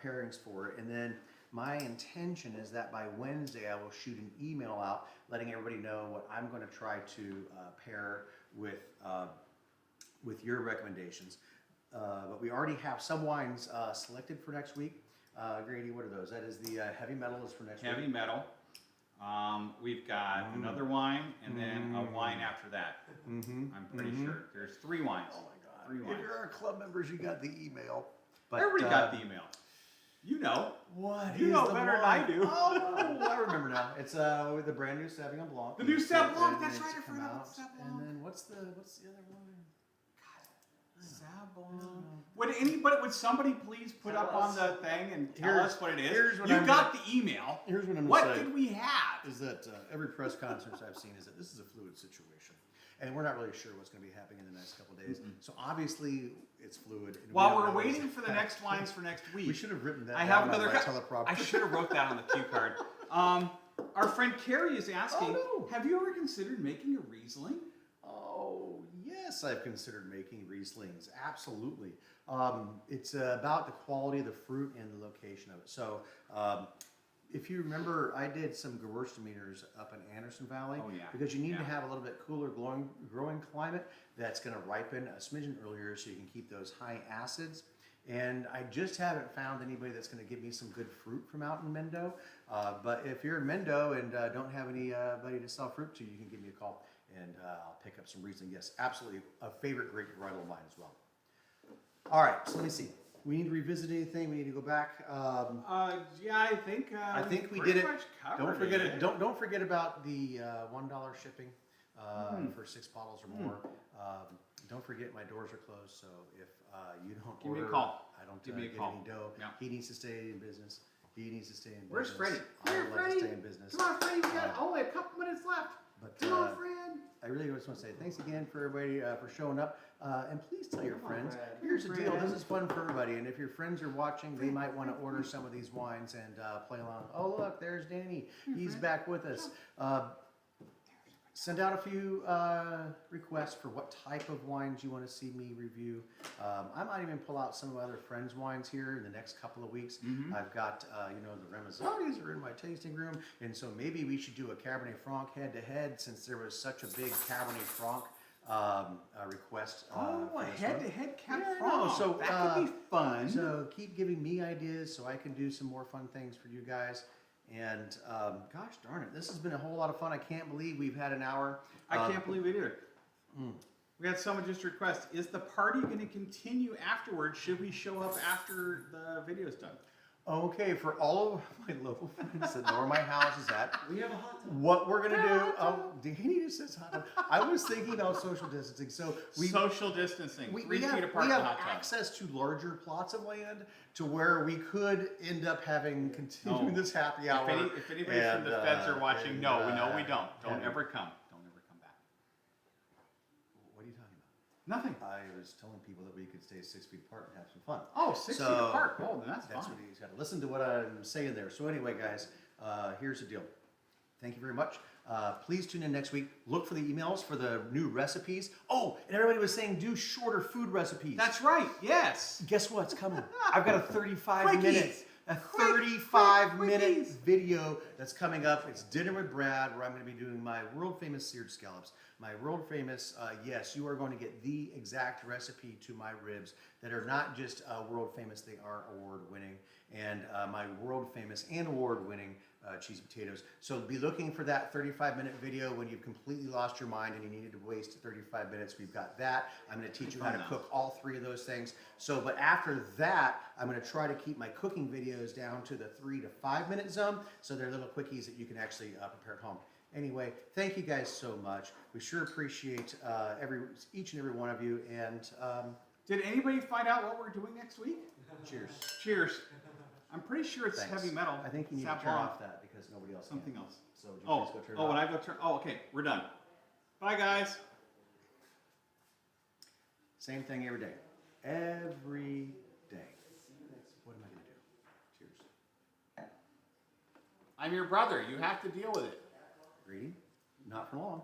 pairings for it. And then my intention is that by Wednesday, I will shoot an email out letting everybody know what I'm going to try to pair with your recommendations. But we already have some wines selected for next week. Grady, what are those? That is the heavy metal is for next week. Heavy metal. We've got another wine and then a wine after that. I'm pretty sure. There's 3 wines. Oh my God. 3 wines. If you're our club members, you got the email. But, Everybody got the email. You know. What You is know the better than wine? I do. Oh, I remember now. It's with the brand new Sauvignon Blanc. The new It's Sauv Blanc, and that's it's right, I come forgot about out. Sauv And Blanc. then what's the other one? Would somebody please put Tell up us. on the thing and tell Here's- us what it is? here's what You I'm got the email. Here's what I'm What gonna say. did we have? Is that every press conference I've seen is that this is a fluid situation, and we're not really sure what's going to be happening in the next couple of days. So obviously it's fluid. And we While don't we're know what's waiting for the happening. next wines for next week, we should have written that I down have on another. my teleprompter. I should have wrote that on the cue card. Our friend Carrie is asking, Oh, no. have you ever considered making a Riesling? Oh, yes, I've considered making Rieslings. Absolutely. It's about the quality of the fruit and the location of it. So, if you remember, I did some Gewürztraminer up in Anderson Valley. Oh, yeah. Because you need to Yeah. have a little bit cooler growing climate that's going to ripen a smidgen earlier so you can keep those high acids. And I just haven't found anybody that's going to give me some good fruit from out in Mendo. But if you're in Mendo and don't have anybody to sell fruit to, you can give me a call and I'll pick up some Riesling. Yes, absolutely. A favorite grape varietal of mine as well. All right, so let me see. We need to revisit anything. We need to go back. Yeah, I think. I think we pretty did it. much covered Don't forget it. it. Don't forget about the $1 shipping for 6 bottles or more. don't forget my doors are closed, so if you don't Give me a order, call. I don't Give me a get call. any dough. Yeah. He needs to stay in business. He needs to stay in Where's business. Freddie? I would like to stay in business. Come on, Freddie. We got Uh, only a couple minutes left. But Come on, friend. I really just want to say thanks again for everybody for showing up, and please tell your Come on, friends. Fred. Here's the deal: Fred. this is fun for everybody, and if your friends are watching, they might want to order some of these wines and play along. Oh, look, there's Danny. He's back with us. Send out a few requests for what type of wines you want to see me review. I might even pull out some of my other friends' wines here in the next couple of weeks. I've got, the Ramazzonis are in my tasting room, and so maybe we should do a Cabernet Franc head-to-head since there was such a big Cabernet Franc request. Oh, for a this one. head-to-head Cab Yeah, I Franc. know. So, that could be fun. So keep giving me ideas so I can do some more fun things for you guys. And gosh darn it, this has been a whole lot of fun. I can't believe we've had an hour. I can't believe it either. We had someone just request, is the party going to continue afterwards? Should we show up after the video's done? Okay, for all of my local friends that know where my house is at, We have a hot tub. what we're gonna do? Oh, Danny just says hot tub. I was thinking about social distancing, so Social distancing, we 3 have, feet apart we in have the hot tub. access to larger plots of land to where we could end up having continuing No. this happy hour. If anybody from the feds are watching, no, we don't. Don't ever come. Don't ever come back. What are you talking about? Nothing. I was telling people that we could stay 6 feet apart and have some fun. Oh, 6 feet So, apart. Oh, then that's That's fine. what he's got to listen to what I'm saying there. So anyway, guys, here's the deal. Thank you very much. Please tune in next week. Look for the emails for the new recipes. Oh, and everybody was saying do shorter food recipes. That's right. Yes. Guess what's coming? I've got a 35 Quickies. minute, a Quick, 35 quick minute quickies. video that's coming up. It's Dinner with Brad, where I'm going to be doing my world famous seared scallops. My world famous, yes, you are going to get the exact recipe to my ribs that are not just world famous, they are award winning. And my world famous and award winning cheesy potatoes. So be looking for that 35-minute video when you've completely lost your mind and you needed to waste 35 minutes. We've got that. I'm going to teach you how to cook all 3 of those things. So, but after that, I'm going to try to keep my cooking videos down to the 3 to 5 minute zone. So they're little quickies that you can actually prepare at home. Anyway, thank you guys so much. We sure appreciate each and every one of you. And Did anybody find out what we're doing next week? cheers. Cheers. I'm pretty sure it's Thanks. heavy metal. I think you need to Sap turn on. off that because nobody else Something can. else. So would you Oh, please go turn it when off? I go turn. Oh, okay. We're done. Bye, guys. Same thing every day. Every day. What am I going to do? Cheers. I'm your brother. You have to deal with it. Greedy? Not for long.